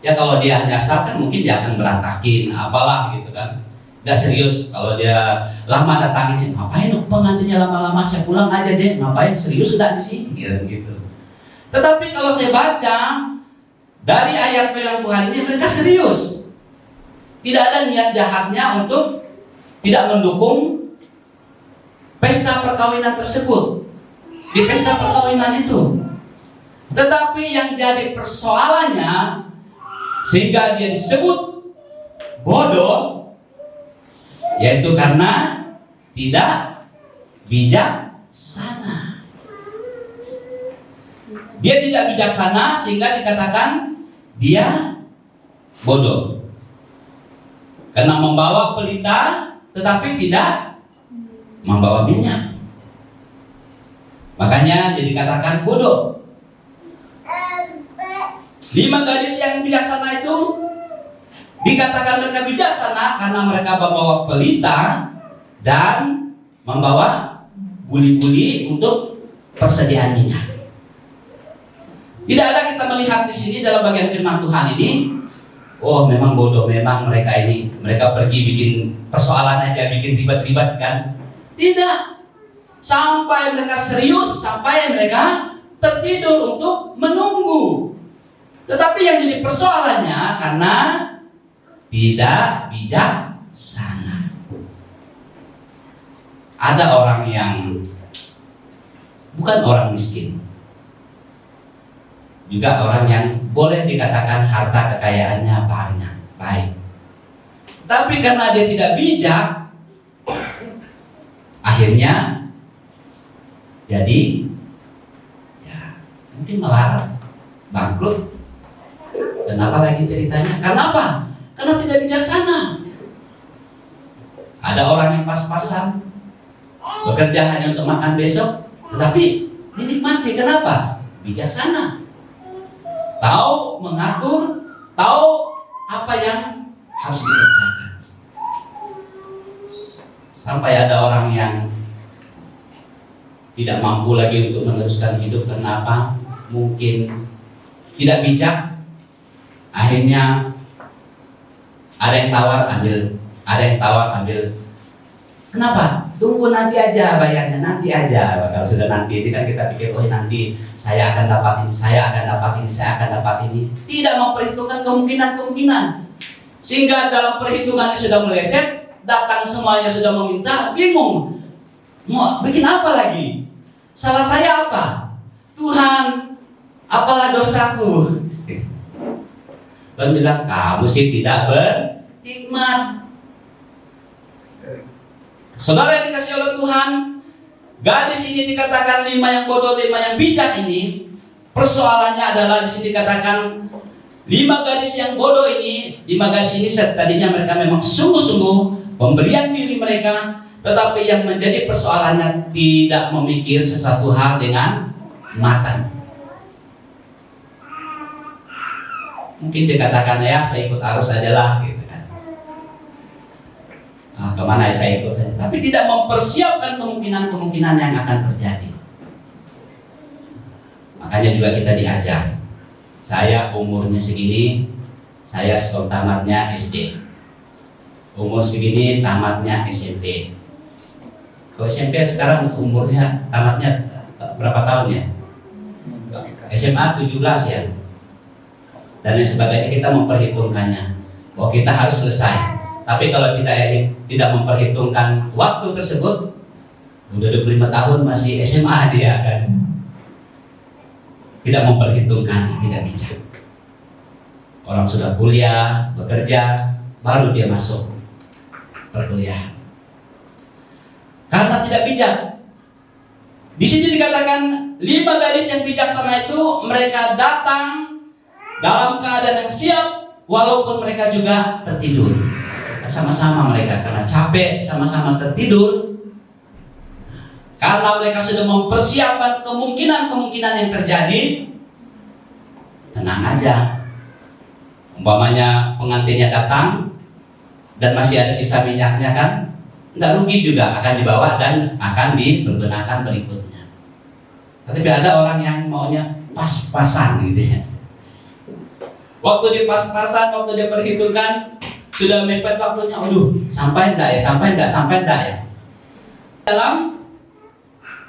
Ya kalau dia hanya asal kan mungkin dia akan berantakin, apalah gitu kan. Tidak serius. Kalau dia lama datangin, ngapain pengantinnya lama-lama, saya pulang aja deh. Ngapain serius sudah di sini gitu. Tetapi kalau saya baca dari ayat firman Tuhan ini, mereka serius. Tidak ada niat jahatnya untuk tidak mendukung pesta perkawinan tersebut. Di pesta perkawinan itu. Tetapi yang jadi persoalannya, sehingga dia disebut bodoh, yaitu karena tidak bijaksana. Dia tidak bijaksana sehingga dikatakan dia bodoh. Karena membawa pelita tetapi tidak membawa minyak. Makanya dia dikatakan bodoh. 5 gadis yang bijaksana itu dikatakan mereka bijaksana karena mereka membawa pelita dan membawa guli-guli untuk persediaan minyak. Tidak ada kita melihat di sini dalam bagian firman Tuhan ini, oh memang bodoh, memang mereka ini, mereka pergi bikin persoalan aja, bikin ribet-ribet kan? Tidak. Sampai mereka serius, sampai mereka tertidur untuk menunggu. Tetapi yang jadi persoalannya karena tidak bijaksana. Ada orang yang bukan orang miskin, juga orang yang boleh dikatakan harta kekayaannya banyak, baik. Tapi karena dia tidak bijak, akhirnya jadi ya mungkin melarat, bangkrut. Dan apa lagi ceritanya? Karena apa? Karena tidak bijaksana. Ada orang yang pas-pasan bekerja hanya untuk makan besok, tetapi dinikmati. Kenapa? Bijaksana. Tahu mengatur, tahu apa yang harus dikerjakan. Sampai ada orang yang tidak mampu lagi untuk meneruskan hidup. Kenapa? Mungkin tidak bijak. Akhirnya ada yang tawar ambil, ada yang tawar ambil. Kenapa? Tunggu nanti aja bayarnya, nanti aja. Kalau sudah nanti ini kan kita pikir, oh nanti saya akan dapat ini, saya akan dapat ini, saya akan dapat ini. Tidak memperhitungkan kemungkinan-kemungkinan. Sehingga dalam perhitungannya sudah meleset, datang semuanya sudah meminta, bingung. Mau bikin apa lagi? Salah saya apa? Tuhan, apalah dosaku? Tuhan bilang, kamu sih tidak berhikmat. Saudara yang dikasih oleh Tuhan, gadis ini dikatakan 5 yang bodoh, 5 yang bijak ini. Persoalannya adalah di sini dikatakan 5 gadis yang bodoh ini, 5 gadis ini tadinya mereka memang sungguh-sungguh pemberian diri mereka, tetapi yang menjadi persoalannya tidak memikir sesuatu hal dengan matang. Mungkin dikatakan ya saya ikut arus aja lah gitu kan. Kemana saya ikut saja. Tapi tidak mempersiapkan kemungkinan-kemungkinan yang akan terjadi. Makanya juga kita diajar. Saya umurnya segini, saya sekolah tamatnya SD. Umur segini tamatnya SMP. Kalau SMP sekarang umurnya tamatnya berapa tahun ya? SMA 17 ya. Dan lain sebagainya, kita memperhitungkannya. Oh kita harus selesai. Tapi kalau kita tidak memperhitungkan waktu tersebut, udah 25 tahun masih SMA dia kan. Tidak memperhitungkan, tidak bijak. Orang sudah kuliah, bekerja, baru dia masuk perkuliahan. Karena tidak bijak. Di sini dikatakan 5 gadis yang bijaksana itu mereka datang dalam keadaan yang siap, walaupun mereka juga tertidur. Sama-sama mereka karena capek, sama-sama tertidur. Karena mereka sudah mempersiapkan kemungkinan-kemungkinan yang terjadi, tenang aja. Umpamanya pengantinnya datang dan masih ada sisa minyaknya kan, nggak rugi juga, akan dibawa dan akan diperbenahkan berikutnya. Tapi ada orang yang maunya pas-pasan gitu ya. Waktu dia pas-pasan, waktu dia perhitungkan, sudah mepet waktunya, aduh, sampai enggak ya, sampai enggak ya. Dalam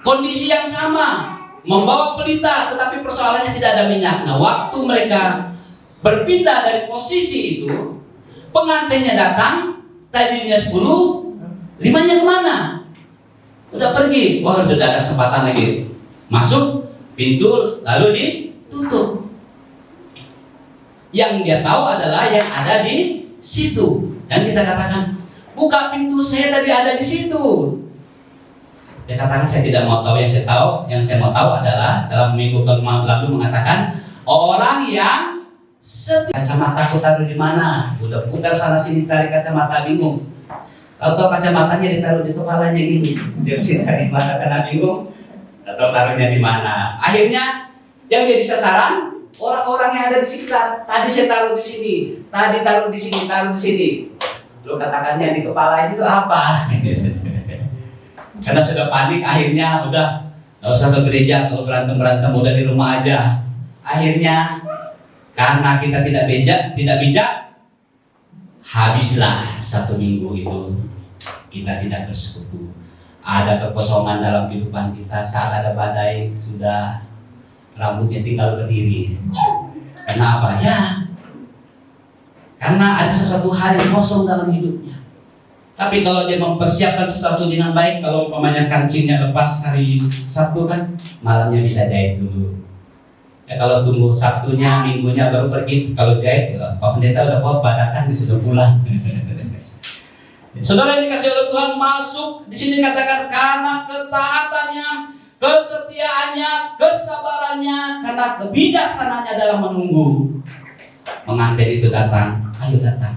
kondisi yang sama, membawa pelita, tetapi persoalannya tidak ada minyak. Nah, waktu mereka berpindah dari posisi itu, pengantinnya datang, tadinya 10, 5-nya kemana? Udah pergi, wah sudah ada kesempatan lagi. Masuk pintu, lalu ditutup. Yang dia tahu adalah yang ada di situ. Dan kita katakan, buka pintu, saya tadi ada di situ. Dia katakan saya tidak mau tahu, yang saya mau tahu adalah dalam minggu lalu mengatakan orang yang setia. Kacamataku taruh di mana? Udah putar sana sini cari kacamata, bingung. Atau kacamatanya ditaruh di kepalanya gini, dia mesti cari mana karena bingung. Atau taruhnya di mana? Akhirnya yang jadi sasaran orang-orang yang ada di sekitar. Tadi saya taruh di sini, tadi taruh di sini, taruh di sini. Lo katakannya di kepala itu apa? Karena sudah panik, akhirnya udah nggak usah ke gereja, kalau berantem udah di rumah aja. Akhirnya karena kita tidak bijak, habislah 1 minggu itu kita tidak bersekutu. Ada kekosongan dalam kehidupan kita. Saat ada badai, sudah rambutnya tinggal berdiri. Kenapa? Ya, karena ada sesuatu hal yang kosong dalam hidupnya. Tapi kalau dia mempersiapkan sesuatu dengan baik, kalau umpamanya kancingnya lepas hari Sabtu kan, malamnya bisa jahit dulu. Ya kalau tunggu Sabtunya, Minggunya baru pergi, kalau jahit, Pak Pendeta udah khotbah kan bisa pulang. Saudara yang dikasih oleh Tuhan, masuk di sini katakan karena ketaatannya, kesetiaannya, kesabarannya, karena kebijaksanaannya dalam menunggu. Pengantin itu datang, ayo datang.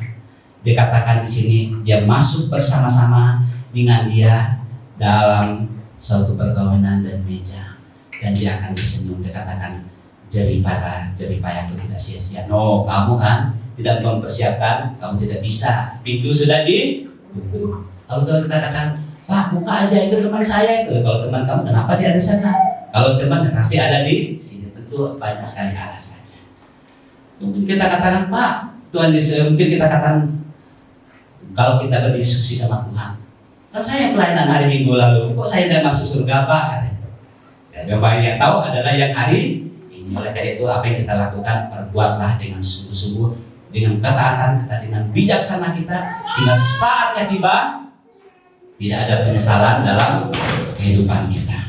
Dikatakan di sini dia masuk bersama-sama dengan dia dalam suatu perkawinan dan meja, dan dia akan disenyum. Dikatakan jeripayaku tidak sia-sia. No, kamu kan tidak mempersiapkan, kamu tidak bisa. Pintu sudah ditutup. Kalau kita katakan, Pak buka aja, itu teman saya itu. Kalau teman kamu kenapa dia ada di sana? Kalau teman pasti ada di sini. Tentu banyak sekali alasannya. Mungkin kita katakan, Pak Tuhan Yesus, mungkin kita katakan kalau kita berdiskusi sama Tuhan, kan saya pelayanan hari Minggu lalu, kok saya tidak masuk surga Pak? Ya, jawaban yang tahu adalah yang hari ini. Oleh karena itu apa yang kita lakukan, perbuatlah dengan sungguh-sungguh, dengan ketaatan kita, dengan bijaksana kita, sehingga saatnya tiba tidak ada penyesalan dalam kehidupan kita.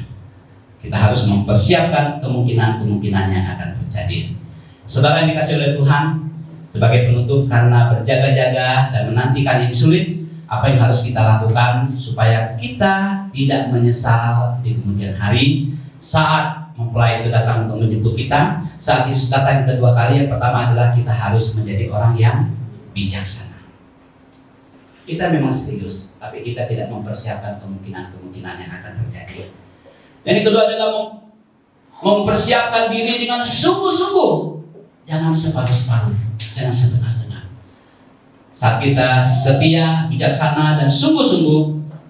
Kita harus mempersiapkan kemungkinan-kemungkinan yang akan terjadi. Saudara yang dikasih oleh Tuhan, sebagai penutup, karena berjaga-jaga dan menantikan ini sulit, apa yang harus kita lakukan supaya kita tidak menyesal di kemudian hari saat mempelai itu datang untuk menjemput kita. Saat Yesus datang yang kedua kali, yang pertama adalah kita harus menjadi orang yang bijaksana. Kita memang serius, tapi kita tidak mempersiapkan kemungkinan-kemungkinan yang akan terjadi. Dan yang kedua adalah mempersiapkan diri dengan sungguh-sungguh. Jangan separuh-separuh, jangan setengah-setengah. Saat kita setia, bijaksana, dan sungguh-sungguh,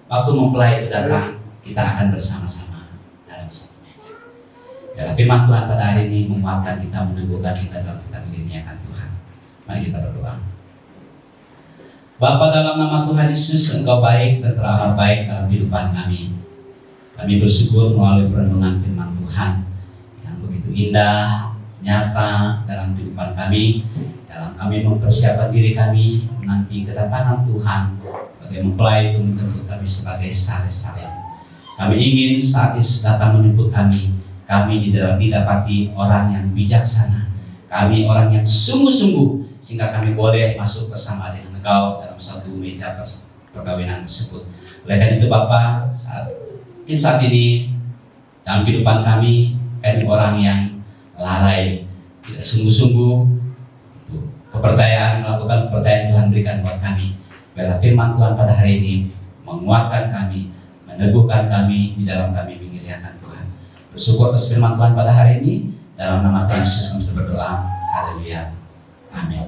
waktu mempelai itu datang, kita akan bersama-sama dalam satu meja. Karena firman Tuhan pada hari ini menguatkan kita, meneguhkan kita dalam kita menirniakan Tuhan. Mari kita berdoa. Bapa, dalam nama Tuhan Yesus, Engkau baik dan teramat baik dalam kehidupan kami. Kami bersyukur melalui perenungan firman Tuhan yang begitu indah, nyata dalam kehidupan kami, dalam kami mempersiapkan diri kami menanti kedatangan Tuhan sebagai mempelai itu menjemput kami sebagai saleh-saleh. Kami ingin saat Yesus datang menjemput kami didapati orang yang bijaksana, kami orang yang sungguh-sungguh, sehingga kami boleh masuk bersama dengan Engkau dalam satu meja perkawinan tersebut. Oleh karena itu Bapa, saat ini dalam kehidupan kami orang yang lalai, tidak sungguh-sungguh, melakukan kepercayaan Tuhan berikan buat kami. Biarlah firman Tuhan pada hari ini menguatkan kami, meneguhkan kami di dalam kami mengiringi Tuhan. Bersyukur atas firman Tuhan pada hari ini. Dalam nama Tuhan Yesus kami berdoa. Haleluya. Amin.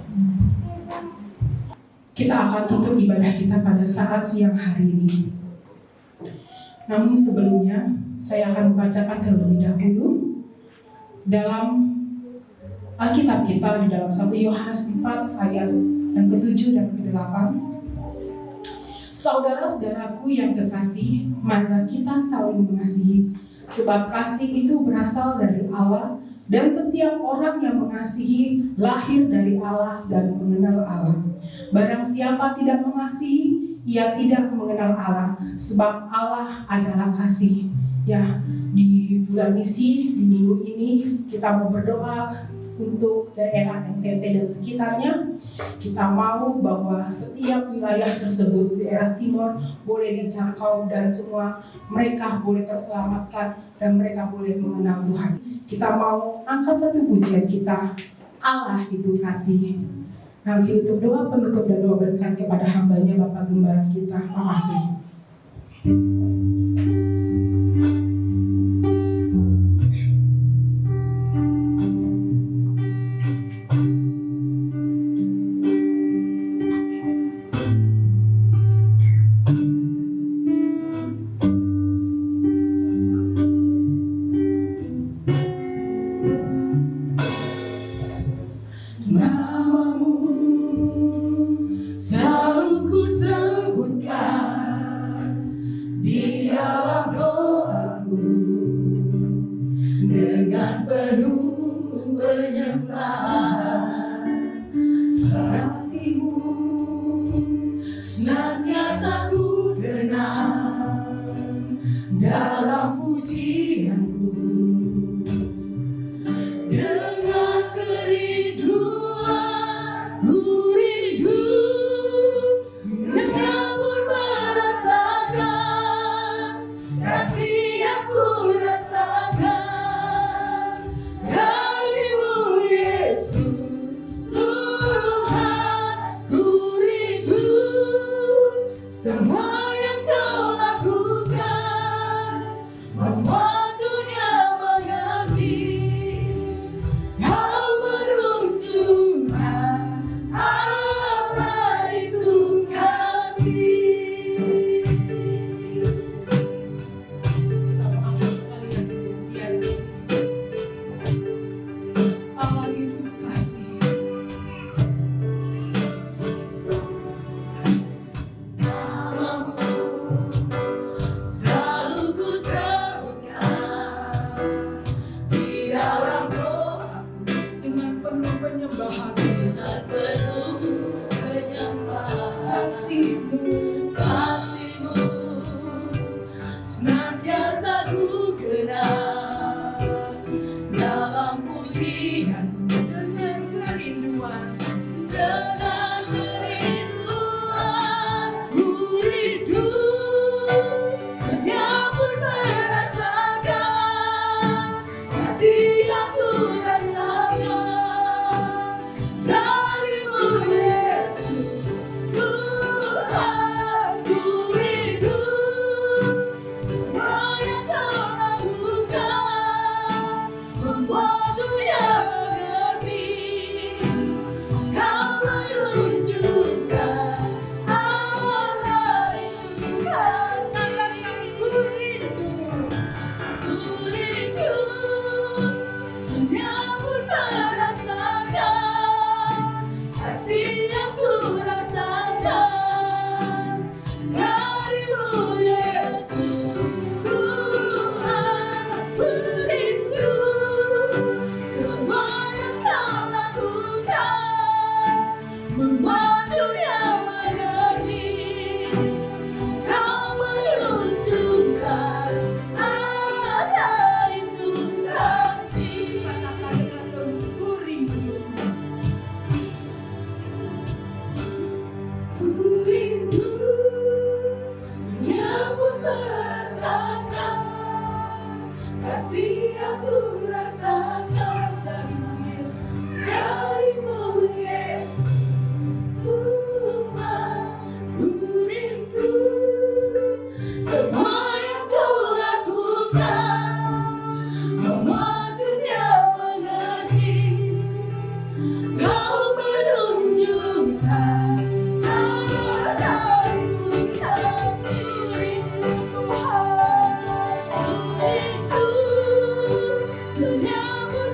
Kita akan tutup ibadah kita pada saat siang hari ini. Namun sebelumnya, saya akan membacakan terlebih dahulu dalam Alkitab kita di dalam 1 Yohanes 4 ayat yang ke-7 dan ke-8. Saudara-saudaraku yang terkasih, marilah kita saling mengasihi, sebab kasih itu berasal dari Allah, dan setiap orang yang mengasihi lahir dari Allah dan mengenal Allah. Barang siapa tidak mengasihi, ia tidak mengenal Allah, sebab Allah adalah kasih. Ya, di bulan misi, di minggu ini kita mau berdoa untuk daerah NTT dan sekitarnya. Kita mau bahwa setiap wilayah tersebut, daerah timur boleh dijangkau dan semua mereka boleh terselamatkan dan mereka boleh mengenal Tuhan. Kita mau angkat satu pujian kita, Allah itu kasih. Nanti untuk doa penutup dan doa berkat kepada hambanya Bapak Gembala kita. Makasih. Namamu selalu ku sebutkan di dalam doaku dengan penuh penyembahan. Kasih-Mu senantiasa ku dengar dalam pujianku. Dengan kerinduan ku rindu, namun merasakan kasih yang ku rasakan dari-Mu Yesus Tuhan. Ku rindu semua yang Kau lakukan, membuat dunia mengerti. Kau menunjukkan Allah itu kasih. Kita mau angkat sekali lagi pujian. Allah itu kasih. Namamu selalu ku sebutkan di dalam doaku Dengan penuh penyembahan, dengan penuh penyembahan. Kasih-Mu senantiasa ku kenal dalam pujianku. dengan kerinduan, Dengan kerinduan ku rindu, namun merasakan kasih yang ku rasakan dari-Mu Yesus Tuhan. Ku rindu semua yang Kau lakukan, membuat dunia mengerti. Kau menunjukkan Allah itu kasih. Ku rindu, namun merasakan kasih yang ku rasakan dari-Mu Yesus Tuhan. Ku rindu semua yang Kau lakukan, membuat dunia mengerti. Kau menunjukkan Allah itu kasih. katakan dengan lembut, ku rindu. Ku rindu, namun merasakan kasih yang ku rasakan dari-Mu Yesus. Dari-Mu Yesus Tuhan. Ku rindu semua yang Kau lakukan, membuat dunia mengerti. Kau menunjukkan Allah itu kasih. Tuhan, ku rindu, namun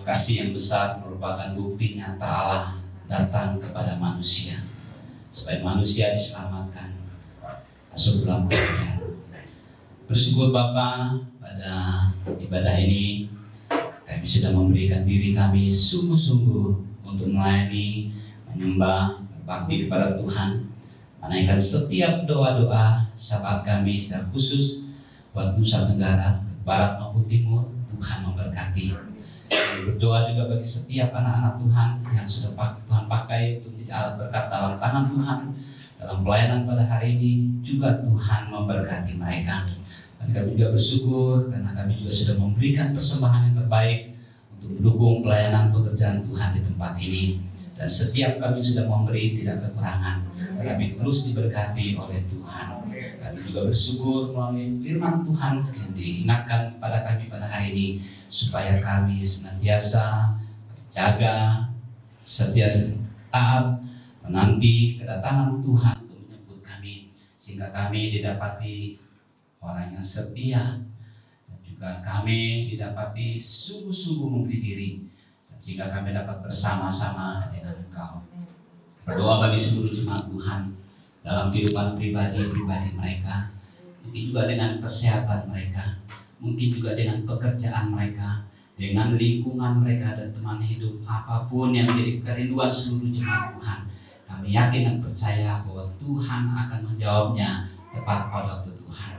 kasih yang besar merupakan bukti nyata Allah datang kepada manusia supaya manusia diselamatkan masuk dalam kerajaan. Bersyukur Bapa, pada ibadah ini kami sudah memberikan diri kami sungguh-sungguh untuk melayani, menyembah, berbakti kepada Tuhan, menaikkan setiap doa-doa syafaat kami secara khusus buat Nusa Tenggara, Barat maupun Timur. Tuhan memberkati. Kami berdoa juga bagi setiap anak-anak Tuhan yang sudah Tuhan pakai untuk menjadi alat berkat dalam tangan Tuhan dalam pelayanan pada hari ini, juga Tuhan memberkati mereka. Dan kami juga bersyukur karena kami juga sudah memberikan persembahan yang terbaik untuk mendukung pelayanan pekerjaan Tuhan di tempat ini. Dan setiap kami sudah memberi tidak kekurangan. Kami terus diberkati oleh Tuhan. Kami juga bersyukur melalui firman Tuhan yang diingatkan kepada kami pada hari ini, supaya kami senantiasa berjaga, senantiasa taat menanti kedatangan Tuhan untuk menjemput kami, sehingga kami didapati orang yang setia, dan juga kami didapati sungguh-sungguh memberi diri, dan sehingga kami dapat bersama-sama dengan Engkau. Berdoa bagi seluruh jemaat Tuhan dalam kehidupan pribadi-pribadi mereka, mungkin juga dengan kesehatan mereka, mungkin juga dengan pekerjaan mereka, dengan lingkungan mereka dan teman hidup, apapun yang menjadi kerinduan seluruh jemaat Tuhan. Kami yakin dan percaya bahwa Tuhan akan menjawabnya tepat pada waktu Tuhan.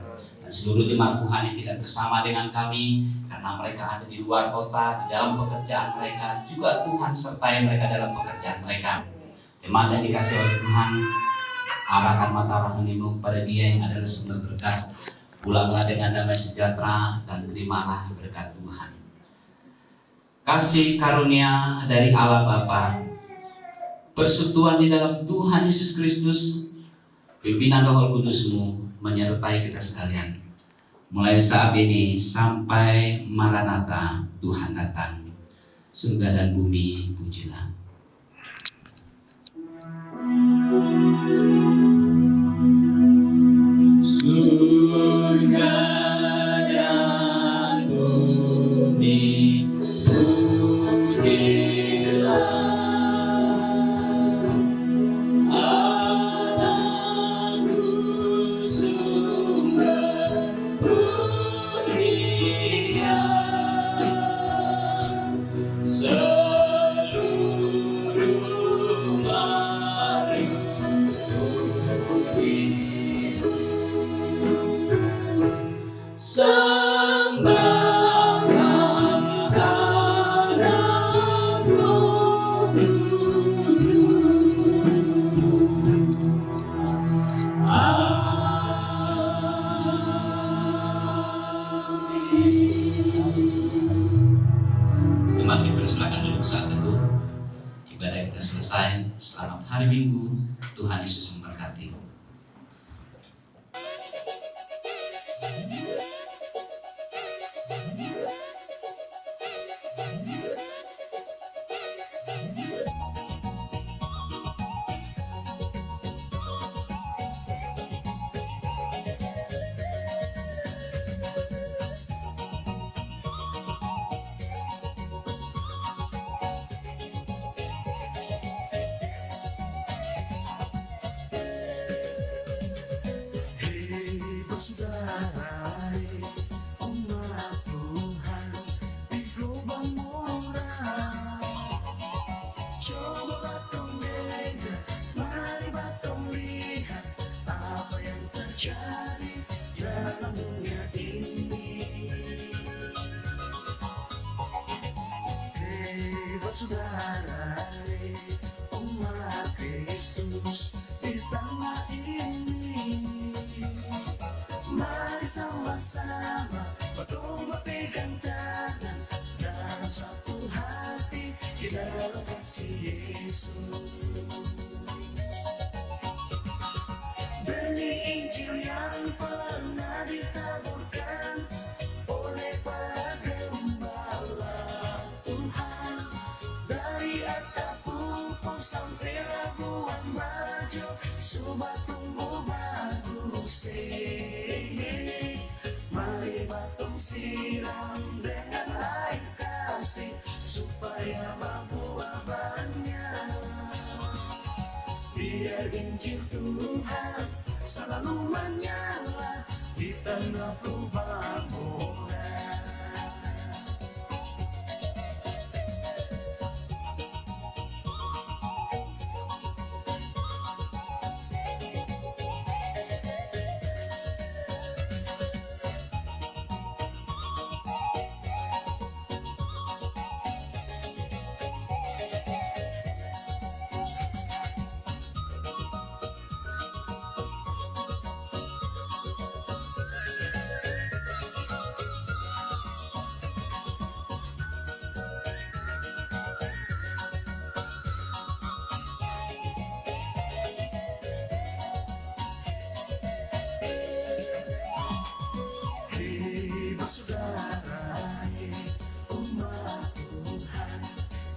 Dan seluruh jemaat Tuhan yang tidak bersama dengan kami karena mereka ada di luar kota, di dalam pekerjaan mereka, juga Tuhan sertai mereka dalam pekerjaan mereka. Jemaat yang dikasihi oleh Tuhan, arahkan mata rohanimu kepada Dia yang adalah sumber berkat. Pulanglah dengan damai sejahtera dan terimalah berkat Tuhan. Kasih karunia dari Allah Bapa, persekutuan di dalam Tuhan Yesus Kristus, pimpinan Roh Kudus-Mu menyertai kita sekalian, mulai saat ini sampai Maranatha Tuhan datang. Surga dan bumi pujilah. Surga dan bumi pujilah. Selamat hari Minggu, Tuhan Yesus memberkati. Saudara, umat Tuhan di lubang murah. Coba batong dengar, mari batong lihat apa yang terjadi dalam dunia ini. Hei saudara, umat Kristus di tanah ini. Mari sama-sama batong berpegang tangan dalam satu hati di dalam kasih Yesus. Benih Injil yang pernah ditaburkan oleh para gembala Tuhan, dari atap pupuk sampai Labuan Bajo, Subak tumbuh bagus. Mari batong siram dengan air kasih supaya supaya buah-buahnya. Biar Injil Tuhan selalu menyala di tengah pergumulan. Saudara, umat Tuhan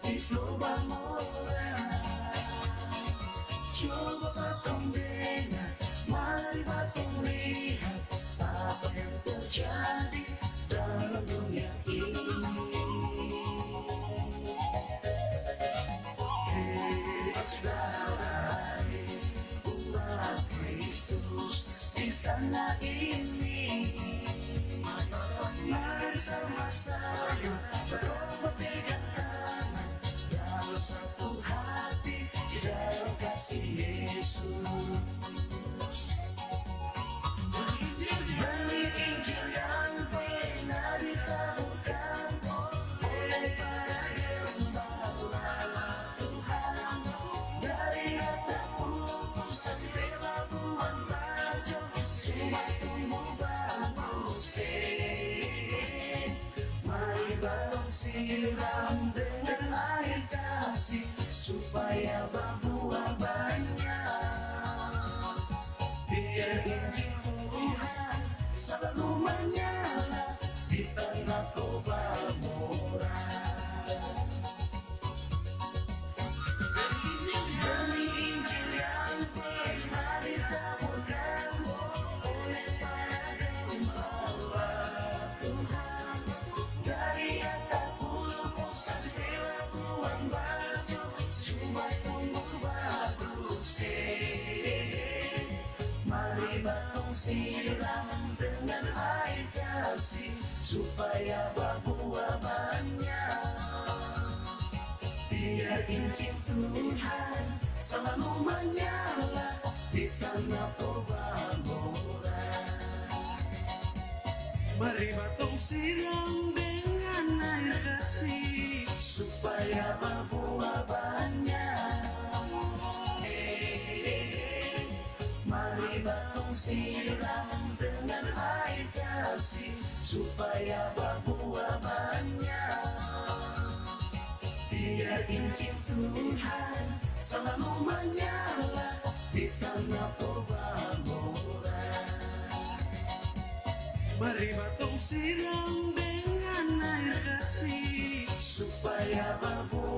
di Global Moral, coba batong dengar, mari batong lihat apa yang terjadi dalam dunia ini. Hei saudara, umat Yesus di tanah ini, mari sama saya berdoa pegang tangan dalam satu hati di dalam kasih Yesus. Beri Injil yang pernah ditaburkan oleh para gembala Tuhan, dari atap pusat Labuan Bajo, semua tumbuh bagus. Mari batong siram dengan air kasih supaya berbuah banyak. Biar Injil Tuhan selalu menyala di tengah Global Moral. Beri Injil yang pernah ditaburkan oleh para gembala Tuhan, dari atap pusat Labuan Bajo, Sumbai tumbuh bagus. Mari batong siram dengan air kasih supaya berbuah banyak. Biar Injil Tuhan selalu menyala di tengah Global Moral. Mari batong siram dengan air kasih supaya berbuah banyak. Mari batong siram dengan air kasih supaya berbuah banyak. Biar Injil Tuhan selalu menyala di tengah Global Moral. Mari batong siram dengan air kasih supaya berbuah